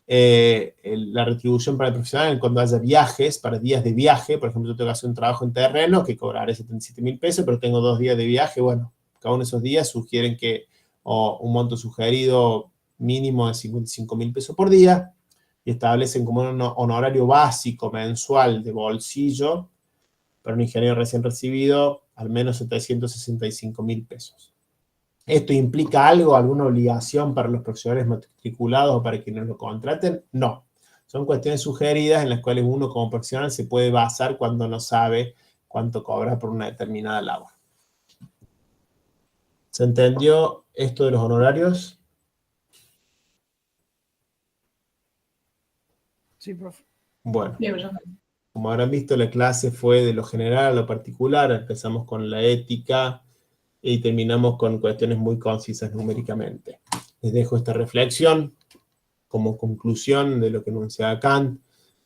Speaker 1: La retribución para el profesional cuando haya viajes, para días de viaje, por ejemplo, yo tengo que hacer un trabajo en terreno que cobraré 77.000 pesos, pero tengo 2 días de viaje, bueno, cada uno de esos días sugieren que un monto sugerido mínimo de 55.000 pesos por día, y establecen como un honorario básico mensual de bolsillo para un ingeniero recién recibido, al menos 765.000 pesos. ¿Esto implica algo, alguna obligación para los profesionales matriculados o para quienes lo contraten? No. Son cuestiones sugeridas en las cuales uno como profesional se puede basar cuando no sabe cuánto cobra por una determinada labor. ¿Se entendió esto de los honorarios?
Speaker 8: Sí, profe.
Speaker 1: Bueno,
Speaker 4: Bien, profe.
Speaker 1: como habrán visto, la clase fue de lo general a lo particular. Empezamos con la ética y terminamos con cuestiones muy concisas numéricamente. Les dejo esta reflexión como conclusión de lo que enunciaba Kant,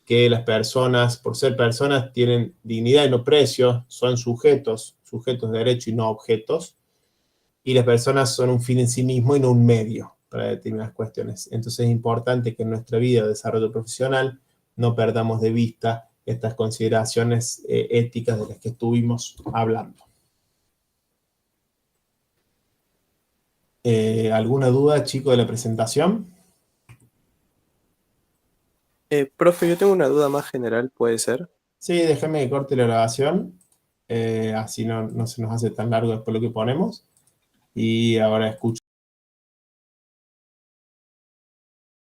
Speaker 1: que las personas, por ser personas, tienen dignidad y no precio, son sujetos de derecho y no objetos, y las personas son un fin en sí mismo y no un medio para determinadas cuestiones. Entonces es importante que en nuestra vida de desarrollo profesional no perdamos de vista estas consideraciones éticas de las que estuvimos hablando. ¿Alguna duda, chicos, de la presentación?
Speaker 9: Profe, yo tengo una duda más general, ¿puede ser?
Speaker 1: Sí, déjame que corte la grabación, así no se nos hace tan largo después lo que ponemos. Y ahora escucho